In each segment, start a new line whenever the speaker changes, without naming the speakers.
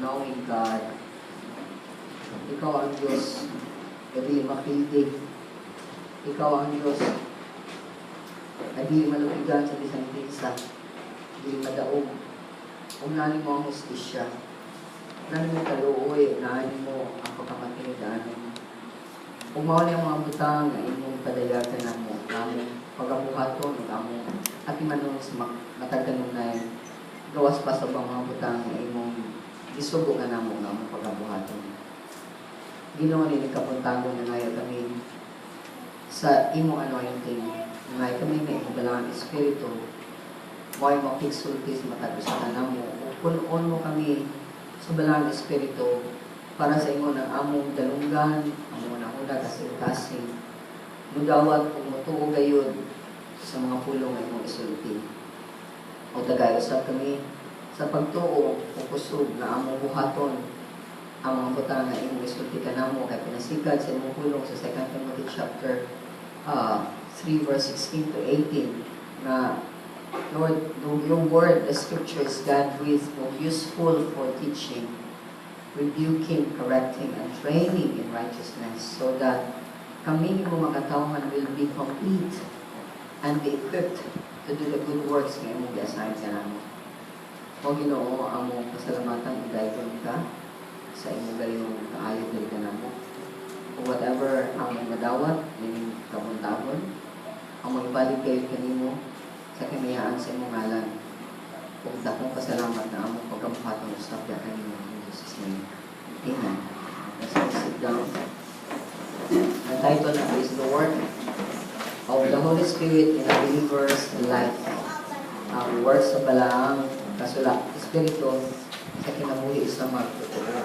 knowing God. Ikaw ang Diyos na di makildig. Ikaw ang Diyos na di malupigan sa bisang pinsa, di madaog. Unahin mo ang hustisya. Unahin mo kaluoy, unahin mo ang pagkamatinidaanan. Umaw na yung mga butang na imong padayagan na mo, namong pagabuhaton, namong at imanong sa matagdanunay, gawas pa sa mga butang na imong isugo nga namo namong pagabuhaton. Ginoo ni kapuntago na ngayon kami sa imo anointing. Ngayon kami may ibalang espiritu, mo ay mapigsulti sa matagos sa kanamo. Punon mo kami sa balang espiritu para sa imo ng among dalunggan, among nahula kasing-kasing, mudawat kung mutuo gayon sa mga pulong ay mong isulti. O tagay-usap kami sa pagtuo o kusog na among buhaton ang mga butang na imong isulti ka namo kay pinasigad sa imong pulong sa 2 Timothy chapter 3 verse 16 to 18 na Lord, your word, the scripture is God-breathed, useful for teaching, rebuking, correcting, and training in righteousness, so that kami mo mga tauhan will be complete and be equipped to do the good works na imong gi-assign ka namo. O Ginoo, among pasalamatan idaygon ka sa imong galingong kaayo dili ka namo. Whatever among madawat, meaning kamuntabon, among ibalik kayo kanimo sa kamiyaan sa imong ngalan. Kung dakong pasalamat na among pagkamuhatong ustap ya kanimo in Jesus' name. Amen. Let's sit down. The title na is the work of the Holy Spirit in a believer's life. Ang works sa balaang kasula Espiritu sa kinabuhi sa magtuturo.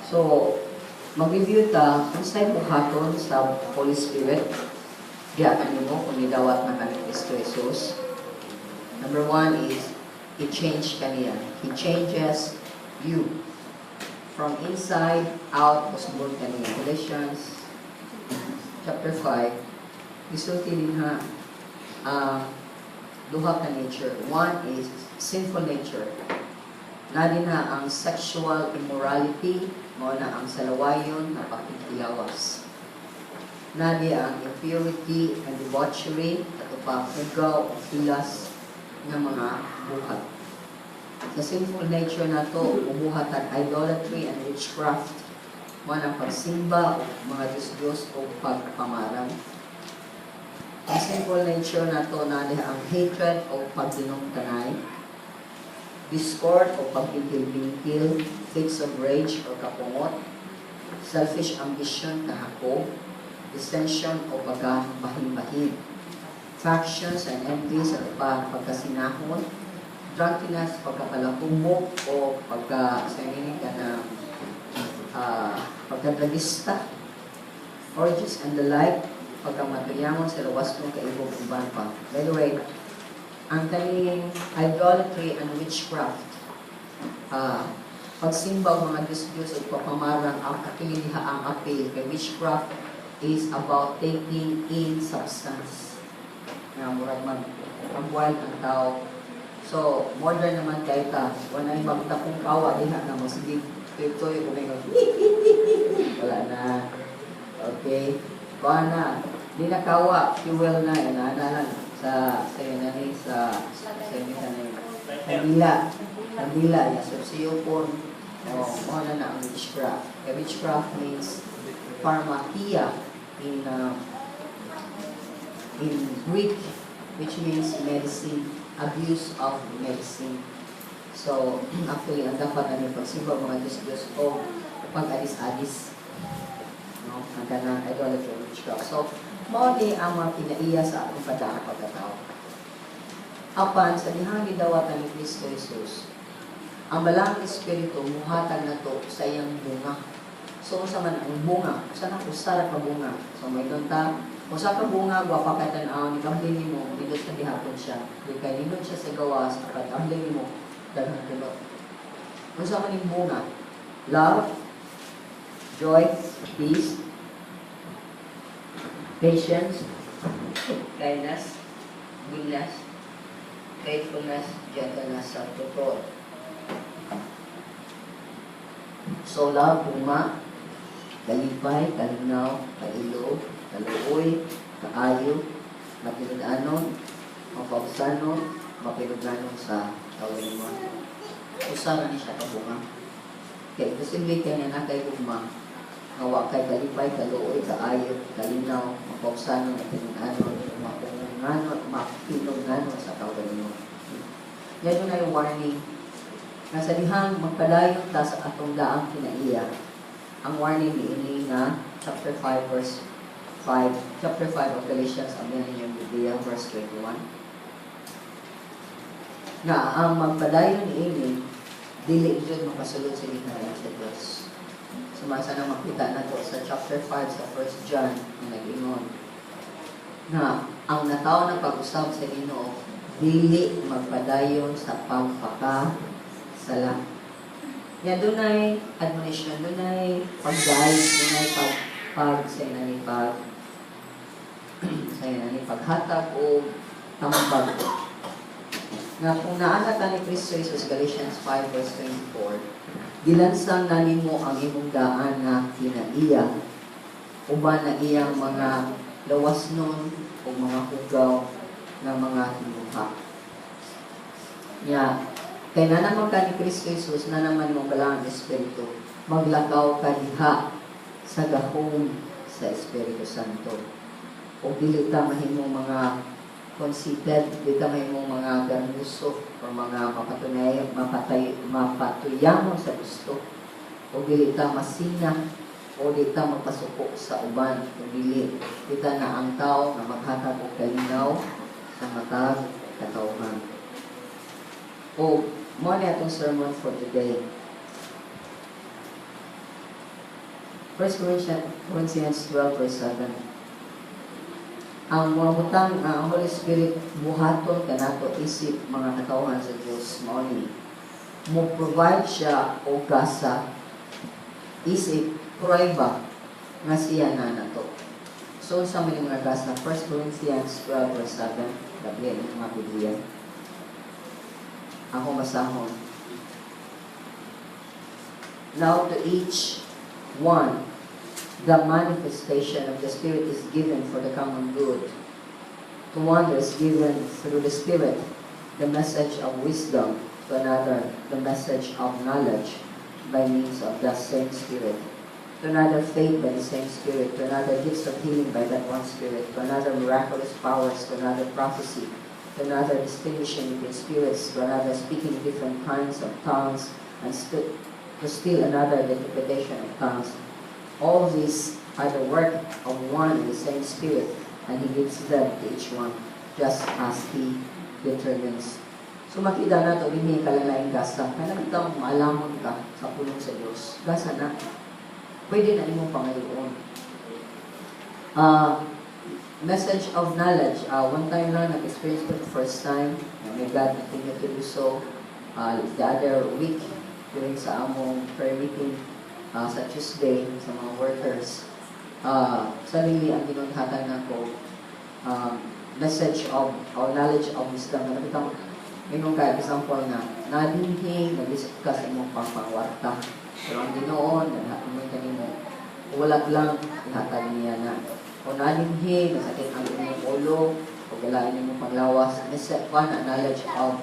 So, mag-review ta kung sa'y buhaton sa Holy Spirit. Diyan mo kung idawat na kanil Kristo Jesus. Number 1 is, He changed kaniya. He changes you. From inside out, kusbol kaniya. Galatians chapter 5, isulti din ha, duha ka nature. One is sinful nature. Na din ha ang sexual immorality, mo na ang salawayon na pakikilawas. Nadi ang impurity and debauchery at upapugaw o hilas ng mga buhat. Sa sinful nature na to, ubuhatan idolatry and witchcraft, mga pagsimba o mga Diyos-Diyos o pagpamarang. Ang sinful nature na to, nadi ang hatred o pagdinongtanay, discord o pagpipil-bingkil, fits of rage o kapungot, selfish ambition kahako, dissension o pagkabahin-bahin, factions and envies at pagkasinahon, drunkenness, pagkakalakumok o pagkasanginin ka na pagkadragista, orgies and the like, pagkamatuyamon sa lawas mong kaibog uban pa. By the way, ang kaning idolatry and witchcraft, pagsimba ng mga Diyos-Diyos at papamarang ang kakililiha ang appeal kay witchcraft is about taking in substance. Nga murag mag-wild ang tao. So, modern naman kay ta. Wala na yung magtapong kawa, diha na mo. Sige, ito yung kumingon. Wala na. Okay. Kuha na. Di na kawa. Fuel na. Inaanalan sa yunani, sa Nabila. Nabila. So, siyo po. Mo na ang witchcraft. Witchcraft means pharmakia in Greek, which means medicine, abuse of medicine. So, actually, ang dapat namin pagsimba mga Diyos-Diyos o pag-adis-adis. No? Ang ganang idolatry and witchcraft. So, mauli ang mga pinaiya sa ating padaan pagkatao. Apan, sa dihang gidawatan ni Kristo Jesus, ang balang Espiritu, muhatag na to sa iyang bunga. So, sa man ang bunga, saan ako sarap ka bunga? So, may doon ta, kung sa ka bunga, wapa ka tanaw, ni kamblin mo, dito sa dihapon siya. Di kay nindot siya sa gawas, at kamblin mo, dalang tulot. Kung sa maning bunga, love, joy, peace, patience, kindness, goodness, faithfulness, gentleness, self-control. So, love, buma, kalipay, kalinaw, kailo, kaluoy, kaayo, matinod-anon, mapausanon, mapinuganon sa kawalimon. Usaran ni siya kabunga. Kaya posible kaya nga nakay buma, ngawa kay kalipay, kaluoy, kaayo, kalinaw, mapausanon, mapinuganon, mapinuganon sa kawalimon. Yan yun na yung warning. Nasa dihang magpadayon ta sa atong daang kinaiya. Ang warning ni ini nga chapter 5 verse 5. Chapter 5 of Galatians, ang yan yung Biblia, verse 21. Nga ang magpadayon ni ini dili jud makasulod sa ginayon sa Dios. Sumasa na makita nato sa chapter 5 sa 1 John na nag-ingon na ang nataw na pag-usab sa Ginoo dili magpadayon sa pagpakasala. Yan dunay admonition, dunay pag-guide, dunay paghatag o tambag. Nga kung naana ka ni Kristo Jesus, Galatians 5 verse 24, gilansang na nimo ang imong daan na kinaiya, uban na iyang mga lawas nun o mga hugaw ng mga hinuha. Kaya na naman ka ni Kristo Jesus, na naman mong balang Espiritu, maglakaw ka diha sa gahom sa Espiritu Santo. O dili ta mahimong mga conceited, dili ta mahimong mga garnuso o mga mapatuyamon sa gusto. O dili ta masina o dili ta magpasuko sa uban. O dili ta na ang tao na maghatag o kalinaw sa matag katawhan. O mo na itong sermon for today. 1 Corinthians 12 verse 7. Ang mga butang, ang Holy Spirit buhaton kanato isip mga katawhan sa Diyos mao ni mo provide siya o gasa isip prueba nga siya na nato. So sa mga gasa 1 Corinthians 12 verse 7 gabi ang mga Biblia. Ako masahon. Now to each one, the manifestation of the Spirit is given for the common good. To one is given through the Spirit the message of wisdom, to another the message of knowledge by means of the same Spirit, to another faith by the same Spirit, to another gifts of healing by that one Spirit, to another miraculous powers, to another prophecy, to another distinguishing between spirits, to another speaking different kinds of tongues, and to still another the interpretation of tongues. All these are the work of one and the same Spirit, and He gives them to each one, just as He determines. So makita na ito, hindi kalalaing gasa. Kaya nakita mo, maalamon ka sa pulong sa Diyos. Gasa na. Pwede na imong pangayoon. Message of knowledge. One time lang, nag-experience ko the first time. May God continue to do so. The other week, during sa among prayer meeting sa Tuesday, sa mga workers, sarili ang ginunhatan na ko. Message of, or knowledge of wisdom. Nakita mo, mayroon ka example na, nadinhing, nag-isip ka sa imong pangwarta. Pero ang Ginoon, naghatag mo, wala lang, ihatag niya na. O nalimhi, masakit ang inyong ulo, o galain niyo panglawas, knowledge of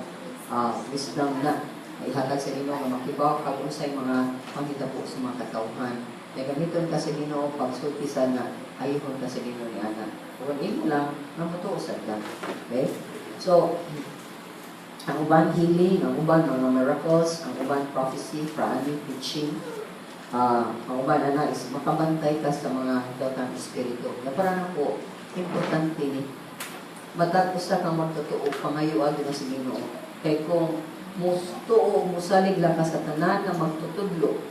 wisdom na ihatag sa Ginoo nga makibaw kag unsay mga panghitabo sa mga katawhan. Kaya gamiton ka sa Ginoo pagsultisan na ayihon ka sa Ginoo ni ana. Kung imo lang mamutuosan ka. Okay? So ang uban healing, ang uban mga miracles, ang uban prophecy, praani, preaching, ang uban na is makabantay ka sa mga datang espiritu. Na para na po, importante ni matag usa kang magtotoo pangayuan na sa Ginoo. Kay kung mustuo musalig lang ka sa tanan na magtutudlo.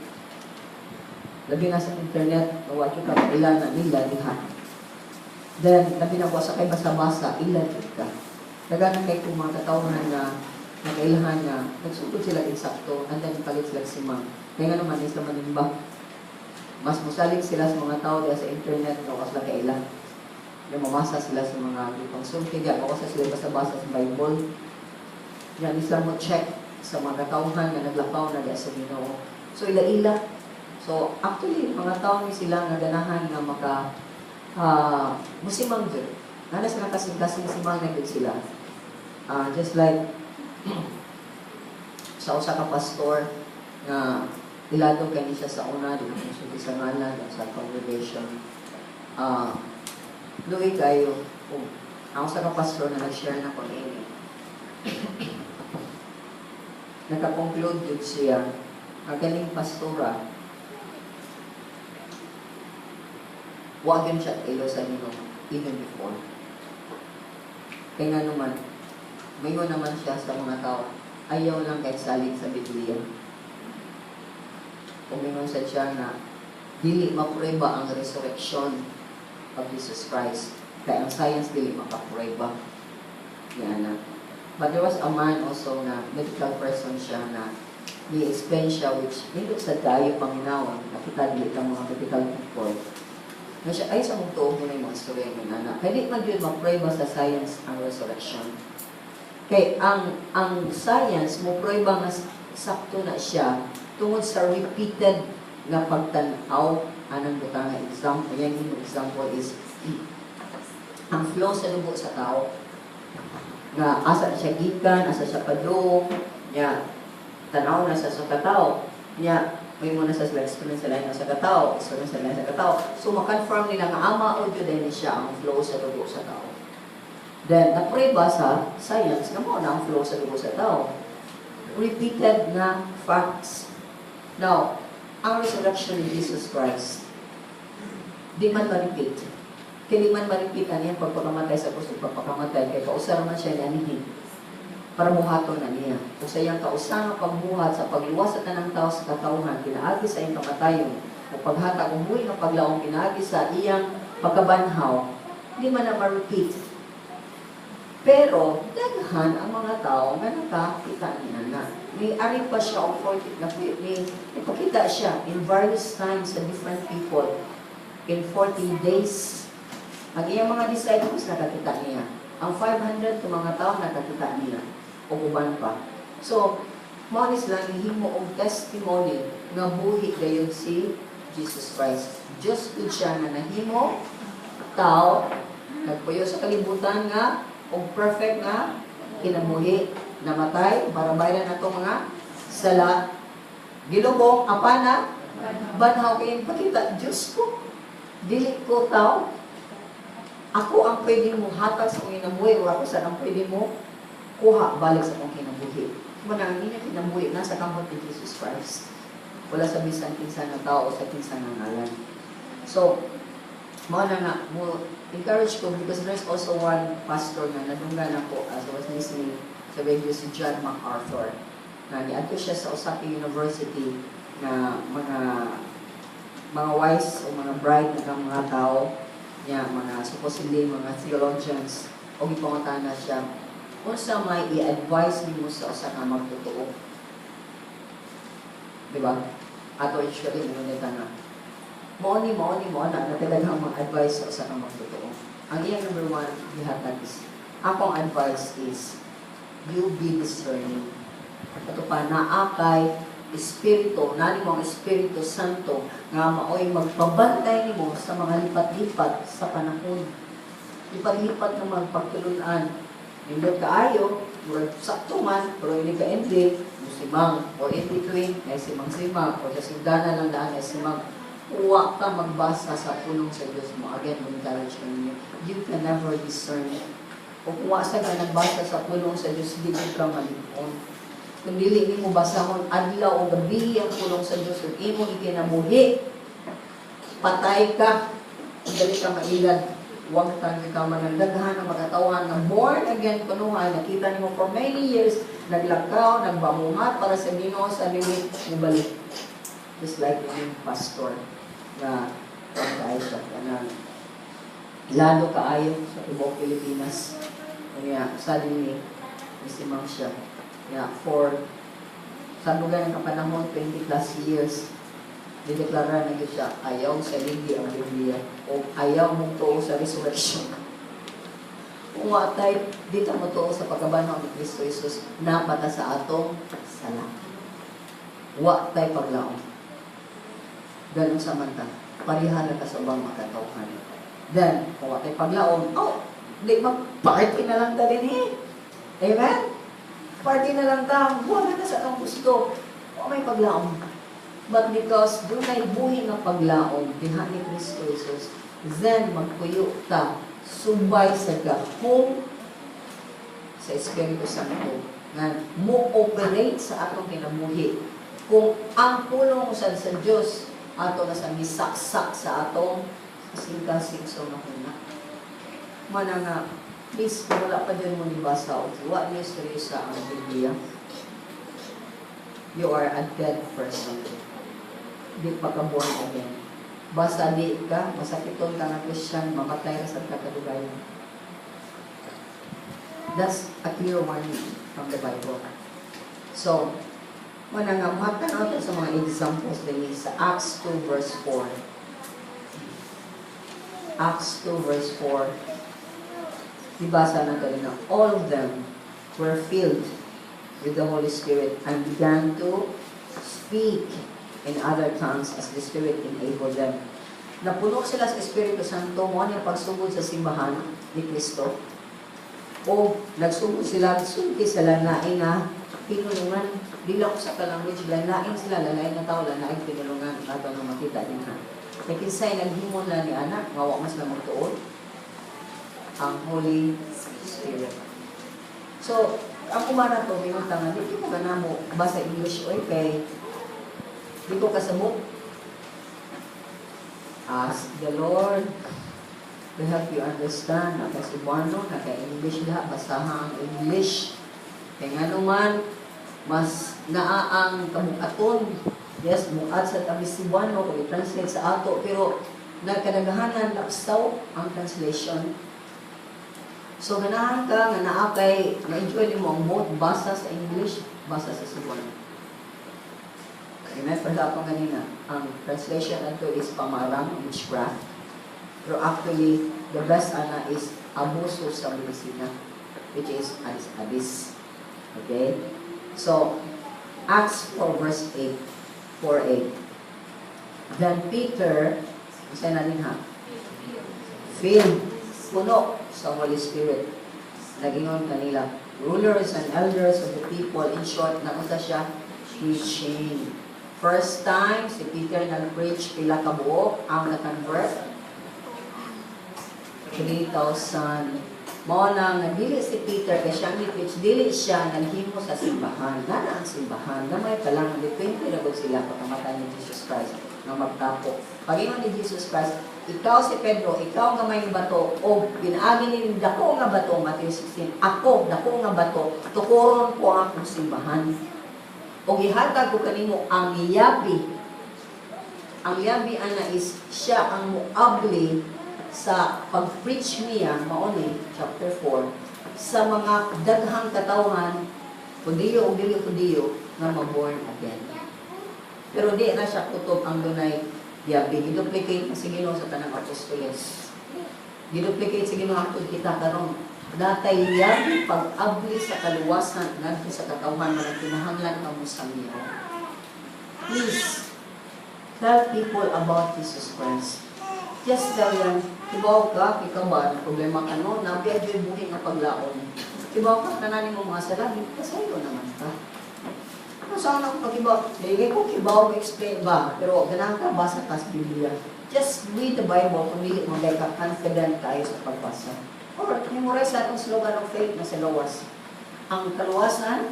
Labi na sa internet, nawag ka ilan na nila diha. Then labi na po sa kay basa-basa ilan ka. Dagan kay kung mga katawhan na nagailahan na nagsugod sila insakto and then palit sila simang. Kaya nga naman, isla manimba. Mas musalig sila sa mga tao diya sa internet o kasla kailan. Yung mamasa sila sa mga lupang sulti diya o kasla sila basa-basa sa Bible. Yan isla mo check sa mga katawhan na naglakaw na diya sa Ginoo. So ila-ila, So, actually, mga tao ni sila nga ganahan nga maka musimang dyan. Nala sila kasing-kasing simang na dyan sila. Just like sa usa ka pastor na ilado kani siya sa una, di ko siya sa ngalan sa congregation. Luwi kayo, ang usa ka pastor na nag-share na ko ini. Naka-conclude yun siya, ang galing pastora, wag yun siya ilo sa inyo even before. Kaya nga naman, mayon naman siya sa mga tao, ayaw lang kahit saling sa Biblia. Kumingon sa siya na dili maprueba ang resurrection of Jesus Christ. Kaya ang science dili mapaprueba. Yan na. But there was a man also na medical person siya na ni-explain siya which nindot sa dayo paminawan nakita dili ang mga medical people na siya ay sa mong tuog mo na yung mga storya ng nana. Kaya di man yun maprueba sa science ang resurrection. Kaya ang science mo prueba nga sakto na siya tungod sa repeated na pagtanaw anang butang nga example. Yan yung example is ang flow sa dugo sa tao nga asa siya gikan, asa siya padung, niya, tanaw na sa katao, niya, may muna sa sila experience sa lain sa katao, experience sa lain sa katao. So, makonfirm nila nga ama o yun siya ang flow sa dugo sa tao. Then, napreba sa science, nga mo na ang flow sa dugo sa tao. Repeated na facts. Now, ang resurrection ni Jesus Christ, di man ma-repeat. Kiliman maripitan niya pagpakamatay sa krus, pagpakamatay, kaya kausar man siya niya nihin para buhaton na niya. Kung sa iyang kausang pagbuhat sa pagluwas sa tanang tao sa katauhan, pinaagi sa iyang kamatayon, o paghata kung buhay ng paglaong pinaagi sa iyang pagkabanhaw, hindi man na ma-repeat. Pero, daghan ang mga tao nga nakakita niya na. May ari pa siya o 40, may ipakita siya in various times sa different people in 40 days. Ang iyang mga disciples nakakita niya. Ang 500 ng mga tao nakakita niya. O uban pa. So, manis lang himo og testimony nga buhi gayon si Jesus Christ. Diyos good siya na nahimo tao, nagpuyo sa kalibutan nga, og perfect nga, kinabuhi, namatay, para bayaran na itong mga sala. Gilubong, apana, banhaw kayong pakita, Diyos ko, dili ko tao, ako ang pwede mo hatag sa kong kinabuhi o ako saan ang pwede mo kuha balik sa kong kinabuhi. Manang hindi na kinabuhi, nasa kamot ni Jesus Christ. Wala sa bisan kinsan na tao o sa kinsan na ngalan. So, mga nga, mo encourage ko because there's also one pastor na nadunggan ako as I was listening sa radio si John MacArthur. Na niadto siya sa Osaka University na mga wise o mga bright na mga tao niya, mga supposedly mga theologians o ipangutana siya kung sa may i-advise mo sa usa ka magtotoo. Diba? Ato usually ngunita na mo na natalagang mag-advise sa usa ka magtotoo. Ang iyang number one gihatag is akong advice is you be discerning. Ito pa, naakay Espiritu, nani mo ang Espiritu Santo nga maoy magpabantay nimo sa mga lipat-lipat sa panahon. Lipat-lipat ng magpagtulunan. Nindot kaayo, murag sakto man, pero hindi ka hindi, musimang, or in between, ay simang-simang, o sa sugdana lang daan ay simang. Huwag ka magbasa sa punong sa Diyos mo. Again, mag-encourage ka ninyo. You can never discern. O kung wasa ka nagbasa sa punong sa Diyos, hindi ka malipon. Kung dili mo basahon adlaw o gabi ang pulong sa Diyos kung imo ikinabuhi, patay ka, dali ka mailad, huwag kang manandaghan ang magkatawan ng born again kunuhan, nakita niyo for many years, naglakaw, nagbamuhat para sa Ginoo sa limit, mubalik. Just like yung pastor na pagkaay siya, na lalo kaayo sa ibang Pilipinas. Kaya, suddenly, isimang siya. Yeah, for sa lugar ng kapanahon, 20 plus years, dideklara na siya, ayaw sa lindi ang Biblia, o ayaw mong tuo sa resurrection. Kung watay, dito mo tuo sa pagkabanhaw ni Kristo Jesus, napata sa atong sala. Watay paglaong. Ganun sa manta. Parihala ka sa ubang makatawhan. Then, kung watay paglaom, di mag-party na lang ta din eh. Amen? Party na lang ta. Buwan na sa atong gusto. O may paglaom. But because doon ay buhi ng paglaom, dinha ni Kristo Jesus, then magpuyo ta, subay sa gahong sa Espiritu Santo nga mo-operate sa atong kinabuhi. Kung ang pulong sa Diyos, ato na sa misaksak sa atong singka-singso na kuna. Mana nga, please, kung wala pa dyan mo nibasa o what is sa ang Biblia, you are a dead person. Di pa ka born again. Basta di ka, masakiton ka nga Christian, mamatay ka sa kakadugayan. That's a clear warning from the Bible. So, mana nga, mata natin sa mga examples din sa Acts 2 verse 4. Acts 2 verse 4. Dibasa na ito na, all of them were filled with the Holy Spirit and began to speak in other tongues as the Spirit enabled them. Napuno sila sa Espiritu Santo mo ang pagsugod sa simbahan ni Kristo. O nagsugod sila, sulti sila lain na pinulungan. Dila ko sa language, lalain sila, lalain na tao, lalain pinulungan. Ato na makita din ha. Nakinsay, naghimon na ni anak, ngawa mas na magtuon ang Holy Spirit. So, ang kumara to, may tangan, hindi mo ka na mo basa English o kay di ko kasabot. Ask the Lord to help you understand. Naka-Cebuano, naka-English lahat. Basahan ang English. Kaya nga naman, mas naaang kamukaton. Yes, muat sa tabi Cebuano, kung i-translate sa ato. Pero, nagkadagahanan, lapsaw ang translation. So, ganahan ka, nga naakay, na-enjoy mo ang both basa sa English, basa sa Cebuano. Amen? Pagka pa kanina, ang translation nato is pamarang, witchcraft. Pero actually, the best ana is abuso sa medisina, which is abyss. Okay? So, Acts 4 verse 8, 4:8. Then Peter, isa na din ha, filled, puno sa Holy Spirit. Nagingon kanila, rulers and elders of the people, in short, nakusa siya, preaching. First time, si Peter nag-preach, pila kabuo, ang na-convert. 3,000. Mao nang dili si Peter, kaya siyang i-preach, dili siya naghimo sa simbahan. Nana ang simbahan, gamay pa lang, depende na sila pagkamatay ni Jesus Christ na magtapo. Pag-ingon ni Jesus Christ, ikaw si Pedro, ikaw nga may bato, o pinaagi ni dako nga bato, Matthew 16, ako, dako nga bato, tukuron ko ang akong simbahan. O gihatag ko kanimo ang yabi. Ang yabi ana is siya ang muabli sa pag-preach niya, mauni, chapter 4, sa mga daghang katawhan, Hudiyo o dili Hudiyo, na ma-born again. Pero di na siya kutob ang dunay yabi. Giduplicate na si Ginoo sa tanang apostoles. Giduplicate si Ginoo ato kita karon. Datay yabi pag-abli sa kaluwasan ngadto sa katawhan man ang kinahanglan kamo sa Ginoo. Please tell people about Jesus Christ. Just tell them, ibaw ka, ikaw ba, problema ka no, nabiya dyan buhay ng paglaon. Ibaw ka, kananin mo mga salamin, kasayo naman ka. Ano saan ako pag-ibaw? Dahil ko, ibaw, explain ba? Pero ganang ka, basa ka sa Biblia. Just read the Bible, pumili mo, dahil ka confident tayo sa pagbasa. Or, memorize natin slogan ng faith na sa Loas. Ang kaluwasan,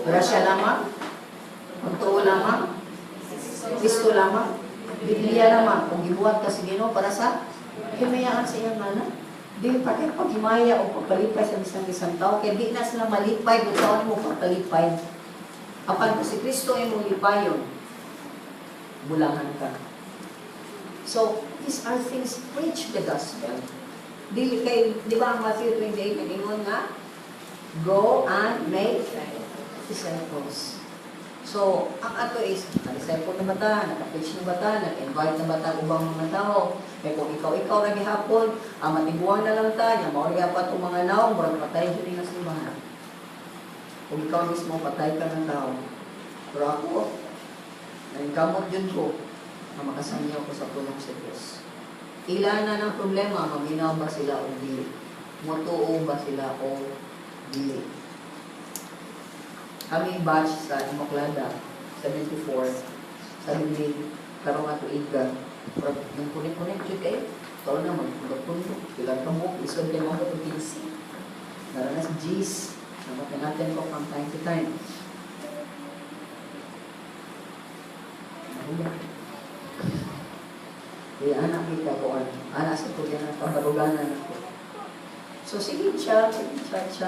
grasya lamang, pagtuo lamang, Kristo lamang, Biblia lamang, kung gibuhat ka sa Ginoo para sa himayaan sa iyang ngalan. Di pa kayo paghimaya o pagpalipay sa isang tao, kaya di na sila malipay, butawan mo pagpalipay. Apan ko si Kristo ay mong lipayon, bulangan ka. So, these are things, preach the gospel. Di ba ang Matthew 28, nag-ingon nga, go and make disciples. So, ang ato is, na-disciple na bata, naka-preach na bata, nag-invite na bata ubang mga tao. Kaya kung ikaw na gihapon, matiguan na lang ta, niya, mauriya pa itong mga naong, murag patay dito na simbahan. Kung ikaw mismo, patay ka ng tao. Pero ako, nangkamot yun ko. na makasanyaw ko sa tulong sa Diyos. Ilan na ng problema, maminaw ba sila o dili? Mutuo ba sila o dili? Kami batch sa Imoklada, 74, sa Bibli, karong ato iga, yung punit-punit yun kayo, ito na mag-punit, ilang kamok, isod kayo mga ito kinsi. Naranas G's, namatay natin ko from time to time. Kaya anak kita ko, anak sa ko yan ang kabaruganan ako. So, sige chat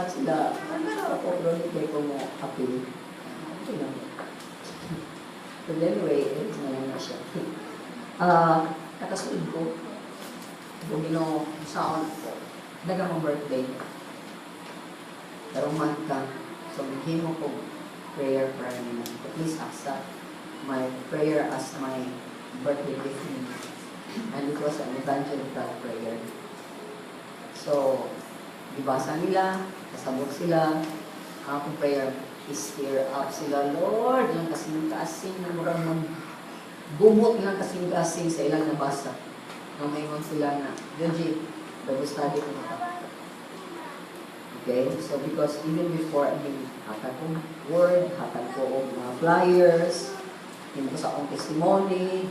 sila. Ano ako, pero hindi ko mo appeal. Okay lang. But anyway, it's na lang na siya. Nakasunod ko. Kung saon ko. Naga mong birthday. Pero month ka. So, bigyan mo ko prayer for me. Please accept my prayer as my birthday gift. And it was an evangelical prayer. So, ibasa nila, kasabot sila, akong prayer is stir up sila, Lord, lang kasing-kasing, na murang magbumot lang kasing-kasing sa ilang nabasa. Nang mayroon sila na, Jojie, Bible study ko na. Okay, so because even before, hatag ko word, hatag ko mga flyers, hindi ko sa akong testimony,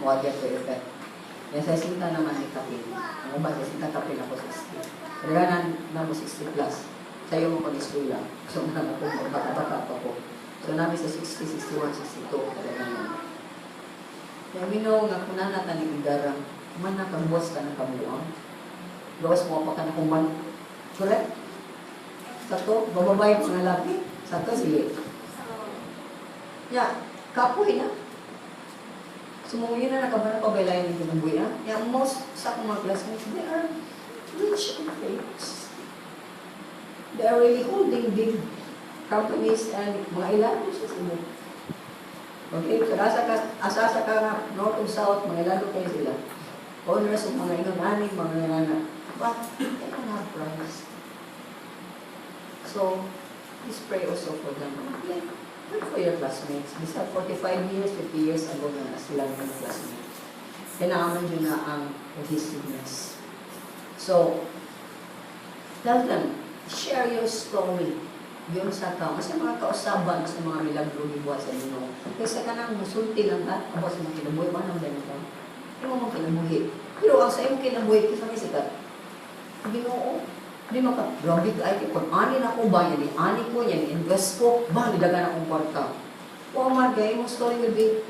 what get to effect. Yan sa sinta naman ni Kapil. Ano ba, sa sinta Kapil ako 60. Kaya na mo 60 plus. Sa'yo mo pag-school lang. So, baka-baka pa ko. So, namin sa 60, 61, 62. Kaya naman. Kaya minaw nga, kung nanatan ni Igarang, man nakabuwas ka ng kabuang. Gawas mo pa ka na kuman. Correct? Sato, bababayad sa nga labi. Sato, sige. Yeah, kapoy na. Sumuwi na nakabana pabaylayan ng kinabuhi na. Yeah, most sa akong mga classmates, they are rich and famous. They are really holding big companies and mga ilalo sa Cebu. Okay? So, asasa ka nga, north and south, mga ilalo kayo sila. Owners of mga inong-aning, mga nana. But, they don't have price. So, please pray also for them. Pray for your classmates. These are 45 years, 50 years ago na sila ng classmates. Kailangan nyo na ang cohesiveness. So, tell them, share your story. Yung sa tao. Kasi mga kausaban, sa mga milagro gibuhat sa inyo. Kasi ka nang musulti lang ha, ako sa mga kinabuhi, manang ganito. Hindi mo mga kinabuhi. Pero ang sa iyong kinabuhi, kasi may sikat. Ginoo. Hindi maka, grabe ka ay, kung ani na ko ba, yan, ani ko, yan, invest ko, ba, nidagan akong kwarta. O, Marga, yung story will be,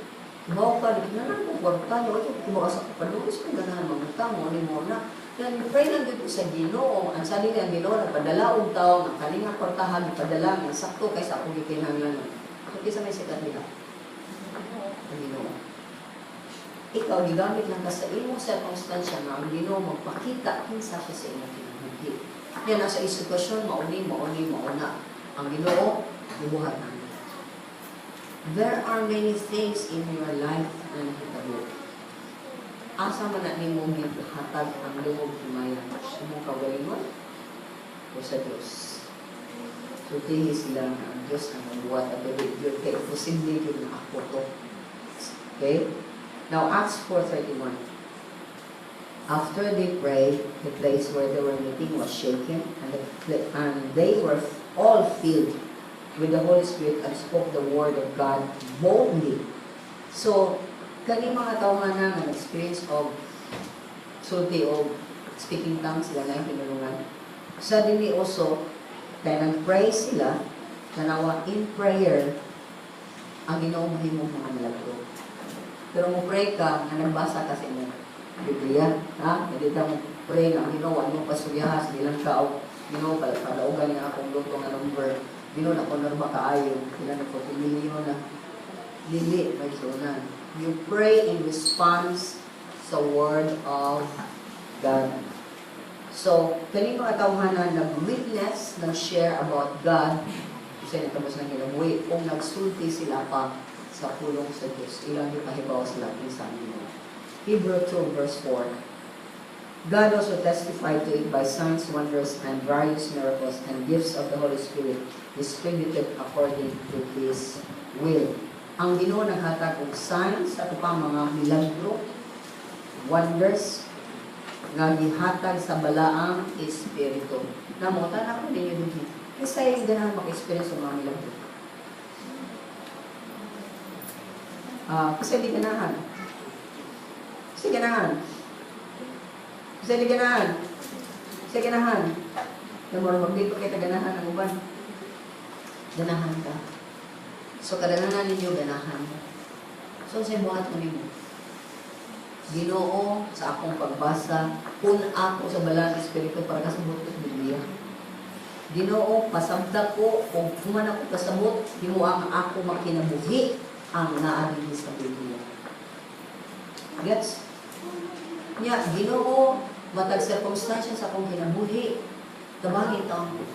bawa ka, nanan kong kwarta, yung kumaka sa kapalulis, kung ganahan mamutang, mo, ni mo na. Then, pray lang dito sa Ginoo, ang sabi nga Ginoo, nagpadala og tao, ng kalingang kwartahan, nagpadala, ang sakto kaysa akong ikinahanglan. So, kisa may sikat nila. Ang Ginoo. Ikaw, gigamit lang ka sa imong circumstansya na ang Ginoo magpakita kinsa siya sa imong kinabuhi. Yan, nasa isitwasyon, mauna. Ang Ginoo, gibuhat namin. There are many things in your life na nakitabo. Asa man na ni mong hatag ang loob kumayan. Sumong kawalingon o sa Diyos. So, tihi sila na ang Diyos na magbuhat at balik yun. Kaya posible yun na ako to. Okay? Now, Acts 4:31. After they prayed, the place where they were meeting was shaken, and they were all filled with the Holy Spirit and spoke the word of God boldly. So, kani mga tao nga na experience of sulti of speaking tongues, sila na yung pinulungan. Suddenly also, kaya nag-pray sila, nanawa in prayer, ang Ginoo mahimong mga milagro. Pero mo pray ka, na nagbasa kasi mo Biblia, ha? Hindi ka mo pray na ang Ginoo, ano pasuyahas, nilang kao, Ginoo, palaugan niya akong luto nga number, Ginoo na kung narba kaayo, ilan na 40 million na, lili, may sunan. You pray in response sa word of God. So, kani mga tawhanan nag-witness, nag-share about God, kasi natapos na kinabuhi, kung nagsulti sila pa sa pulong sa Diyos, ilang yung kahibaw sila sa inyo. Hebrew 2 verse 4. God also testified to it by signs, wonders, and various miracles and gifts of the Holy Spirit distributed according to His will. Ang Ginoo naghatag og signs sa pang mga milagro, wonders nga gihatag sa balaang espiritu. Namutan ako ninyo dito. Kasi yung ganahan maka-experience sa mga milagro. Kasi di ganahan. Kasi ganahan. Kasi di ganahan. Kasi ganahan. Namun, magdito kayo ganahan ang uban. Ganahan ka. So, kadalanan ninyo ganahan. So, sa buhat mo ninyo. Ginoo sa akong pagbasa, kung ako sa balang espiritu para kasabot ko sa Biblia. Ginoo, pasabda ko, kung kuman ako kasabot, himo ang ako makinabuhi ang naadili sa Biblia. Gets? Nya, Ginoo, matag circumstances sa akong kinabuhi, tabangin taon ko.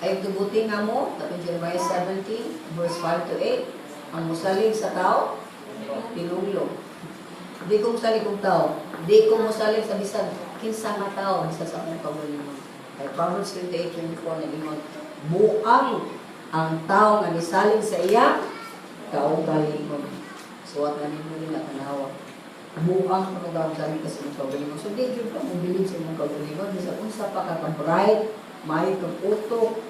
Ay tubuti nga mo, tapos Jeremiah 17, verse 5 to 8, ang musalig sa tao, tinulong. Di ko musalig kong tao, di ko musalig sa bisan, kinsa nga tao, bisa sa akong kagulimon. Kay Proverbs 28:24 na limang, buang ang tao nga nisalig sa iya, kaugalingon. Suwat na nimo nila tanawa. Buang ang kaugalingon kasi ng kaugalingon. So di yun ka mong bilib sa imong kaugalingon, bisa unsa pa ka bright, may kang utok,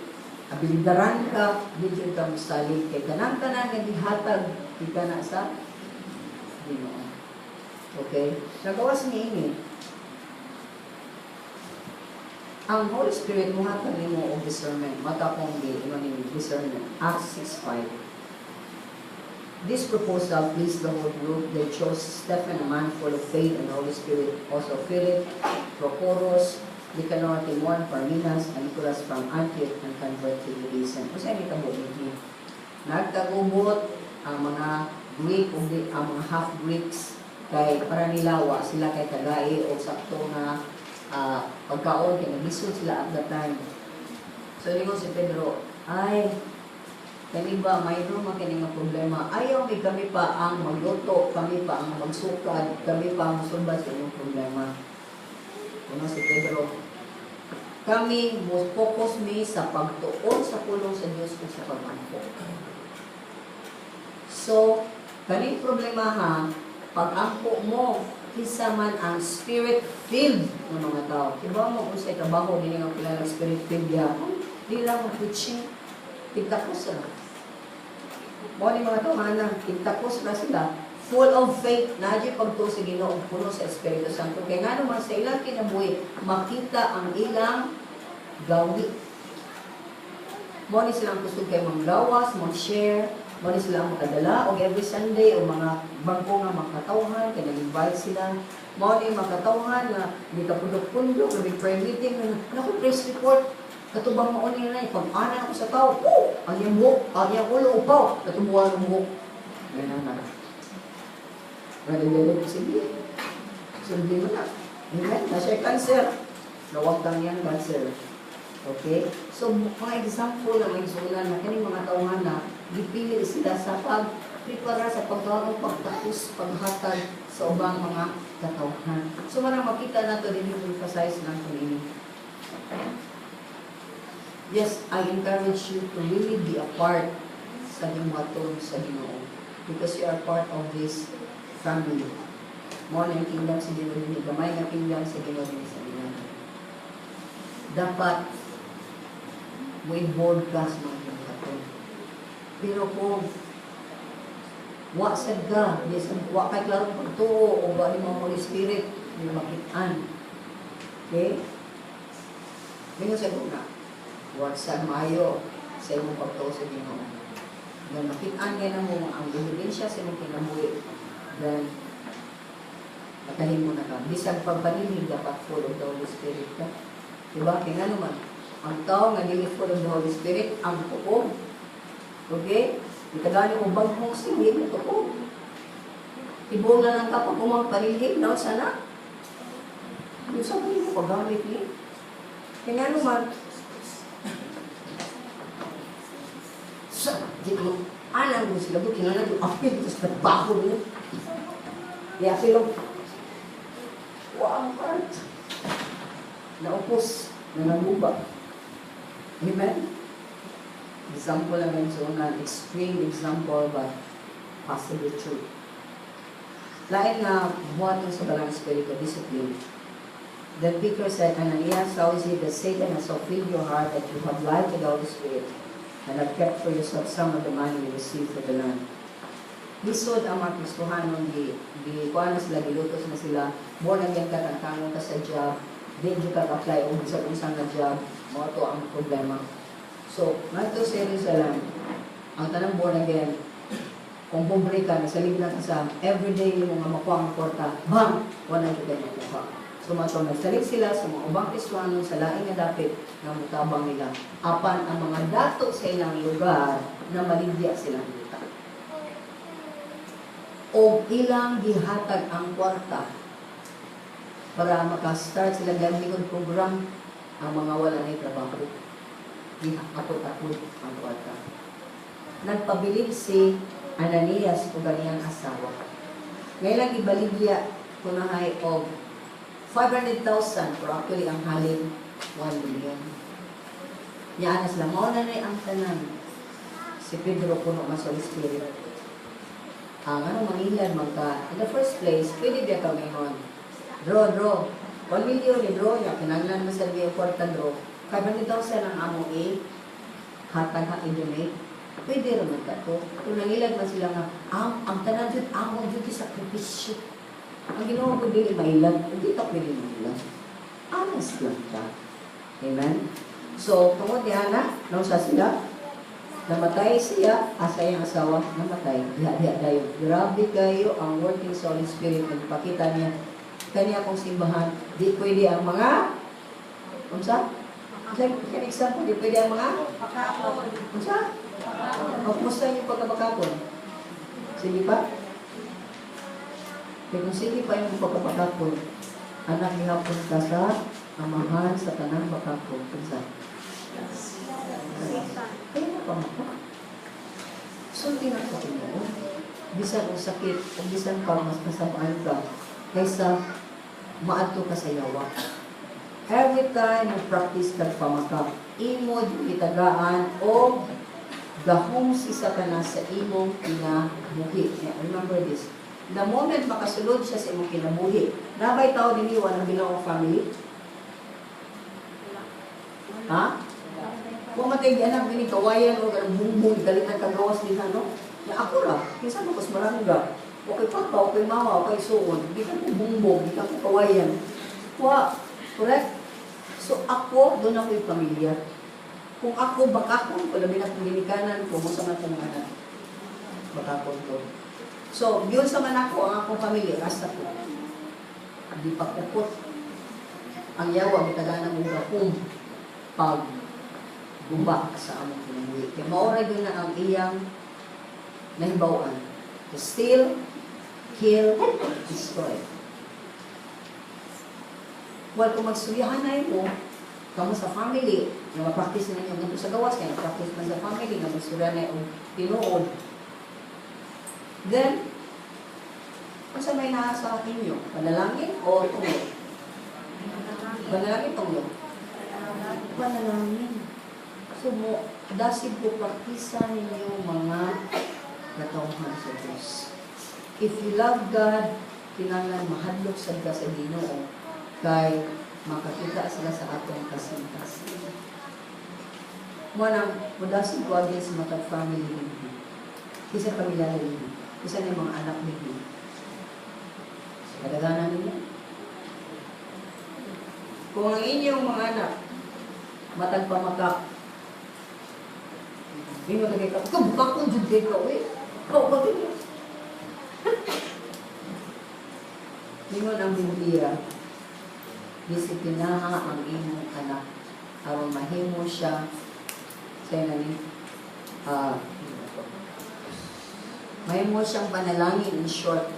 abilidaran ka, di ka musalig kay kanang-kanang nga gihatag kita na sa Ginoo. Okay? Nagawas ni ini. Ang Holy Spirit mo hatag nimo og discernment, matapong discernment. Acts 6:5. This proposal pleased the whole group. They chose Stephen, a man full of faith and the Holy Spirit, also Philip, Prochorus, Nicanor, Timon, Parmenas, and Nicholas from Antioch, and converted to Judaism. Kasi ang itabo niya. Nagtagubot ang mga Greek, ang mga half-Greeks, kay para nilawa sila kay tagay o sakto na pagkaon, kaya nagisod sila at that time. So, lingon si Pedro, ay, kami ba, mayroon makinig ng problema. Ayaw, may kami pa ang magluto, kami pa ang magsukad, kami pa ang masulbad sa inyong problema. Ano si Pedro? Kami, focus mi sa pagtuon sa pulong sa Diyos o sa pag-angko. So, kaning problema ha, pag-angko mo, kisa man ang spirit-filled ng mga tao. Diba mo kung sa trabaho, hindi nga kilala spirit-filled yan. Hindi lang mo preaching, tigtapos sila. Mga ni mga tao, tigtapos na sila. Full of faith, nadyo pagtuo sa Ginoo, puno sa Espiritu Santo. Kaya nga naman sa ilang kinabuhi, makita ang ilang gawi. Mga ni silang gusto kayo manggawas, mag-share, mga ni silang makadala, o every Sunday, o mga bangko nga makatauhan, kaya nag-invite sila. Mga ni makatauhan na may kapundok-pundok, may prayer meeting, naku, praise report, katubang mo nila na, pag-ana ako sa tao, ang iyang buhok, ang iyang ulo, upaw, katubuhan ng buhok. Ganyan na. Radyo ko sige. Sundin mo na. Amen? Nasa cancer. Nawagtang yan cancer. Okay? So, mga example na may sunan na kaning mga tauhan na gipili sila sa pag-prepara sa pagkawang pagtapos, paghatag sa ubang mga katauhan. So, marang makita na ito din yung emphasize ng kanini. Yes, I encourage you to really be a part sa himuhatong sa Ginoo. Because you are part of this family. Mo na yung kingdom sa Ginoo din. Gamay na kingdom sa Ginoo din sa Ginoo. Dapat mo i-board class mga himuhatong. Pero kung wasad ka, wa kay klarong pagtuo o ba ni mga Holy Spirit, may makitaan. Okay? Ngayon sa na, wasad maayo sa imong pagtuo sa Ginoo. Na makitaan nga na mo ang ebidensya sa imong kinabuhi. Then, matahin mo na ka. Bisag pagpanilig, dapat full of the Holy Spirit ka. Diba? Kaya nga naman, ang tao nga dili full of the Holy Spirit, ang tuko. Okay? Itagani mo bagong singig, tuko. Ibong na lang ka pag kumagpanilig, no? Sana? Yung sa mo paggamit niya. Kaya nga naman, di ko, alam mo sila, buti nga na yung apil, tapos nagbaho niya. Kaya sila, ang heart. Naupos, nangaluba. Amen? Example lang yung so, extreme example, but possibly true. Lain nga, buhat ng sa balang spirito, discipline. The speaker said, Ananias, how is it that Satan has so filled your heart that you have lied to the Holy Spirit and have kept for yourself some of the money you received for the land? Lisod ang mga Kristohanon, kuha na sila, gilutos na sila, born again ka, tangtangon ka sa job, di ka apply o sa unsang na job, mo to ang problema. So, nato sa Jerusalem, ang tanang born again, kung pobre ka, nasalig na sa everyday mo nga makuha ang porta, bang! Wala ka kayo makuha. So, nagsalig sila sa mga ubang Kristohanon sa laing nga dapit na mutabang nila. Apan ang mga dato sa ilang lugar na maligya silang kita. O ilang gihatag ang kwarta para makastart sila gamiton program ang mga wala na trabaho. Giapot-apot ang kwarta. Nagpabilib si Ananias o ganiyang asawa. Ngayon lang ibaligya kunahay og 500,000 or actually ang halin 1 million. Yaan na sila. Mauna na ang tanan. Si Pedro puno mas Holy Spirit. Ang mangilan magka, in the first place, pwede biya kami nun. Draw. 1 million ni draw niya. Kinanglan mo sa liya important draw. 500,000 ang amo hatag ha i-donate. Pwede naman ka to. Kung nangilan man sila nga, ang tanan dyan, ang dyan sakripisyo. Ang ginawa ko din, mailan. Hindi ka pwede mailan. Honest lang ka. Amen? So, tungod ni Ana, nung sa sila, namatay siya, asa yung asawa, namatay. Diha dayo. Grabe kayo ang working sa Holy Spirit. Nagpakita niya, kanya akong simbahan, di pwede ang mga, unsa? Like example, di pwede ang mga, unsa? O, kumusta yung pagkabakapon? Sige pa? Kaya kung sige pa yung pagkabakapon, anak nihapon ka sa amahan sa tanang bakapon. Kunsa? Kaya na pa maka. So, tinakapin mo. Bisan o sakit, o bisan pa mas kasamaan ka, kaysa maato ka sa yawa. Every time you practice ka pamaka, imo itagaan o gahong sisa ka na sa imong kinabuhi. Remember this. The moment makasulod siya sa imong kinabuhi, nabay tao din iwan ang bilang family? Ha? Kung matay di anak din kawayan o bumbong, galitan ka gawas din no? Na ako ra, kinsa mo kas Maranga. Okay papa, okay mama, okay suon. Di ka ko bumbong, di ka ko kawayan. Wa, correct? So ako, doon ako yung pamilya. Kung ako bakakon, kung labi na kong ginikanan, kung sa mga kong anak, bakakon ko. So, yun sa man ako, ang akong pamilya, rasta ko. Hindi pa kupot. Ang yawa, mitagana mong gakong pag gumbak sa among kinabuhi. Kaya maoray doon na ang iyang nahibawan. To steal, kill, destroy. Well, kung magsuyahanay mo, kamo sa family, na mapractice na ninyo ganito sa gawas, kaya practice man sa family, na magsuyahanay o tinuod. Then, kung sa may nasa inyo, panalangin o tunglo? Panalangin, tunglo? Panalangin. So, dasig po praktisan ninyo mga katawhan sa Diyos. If you love God, kinangan mahadlok sa ka sa Ginoo, kay makakita sila sa atong kasintas. Manang, mudasig ko agad sa mga family ninyo. Isa pamilya ninyo. Isa na mga anak ninyo. Kadaganan ninyo. Kung ang inyong mga anak, matagpamakak, hindi mo nagay ka, bukak kong judge ka, ikaw ba din yun? Ningon ang Biblia, disipinaha ang inyong anak, aron mahimo siya, sa'yo na ni, mahimo siyang panalangin in short,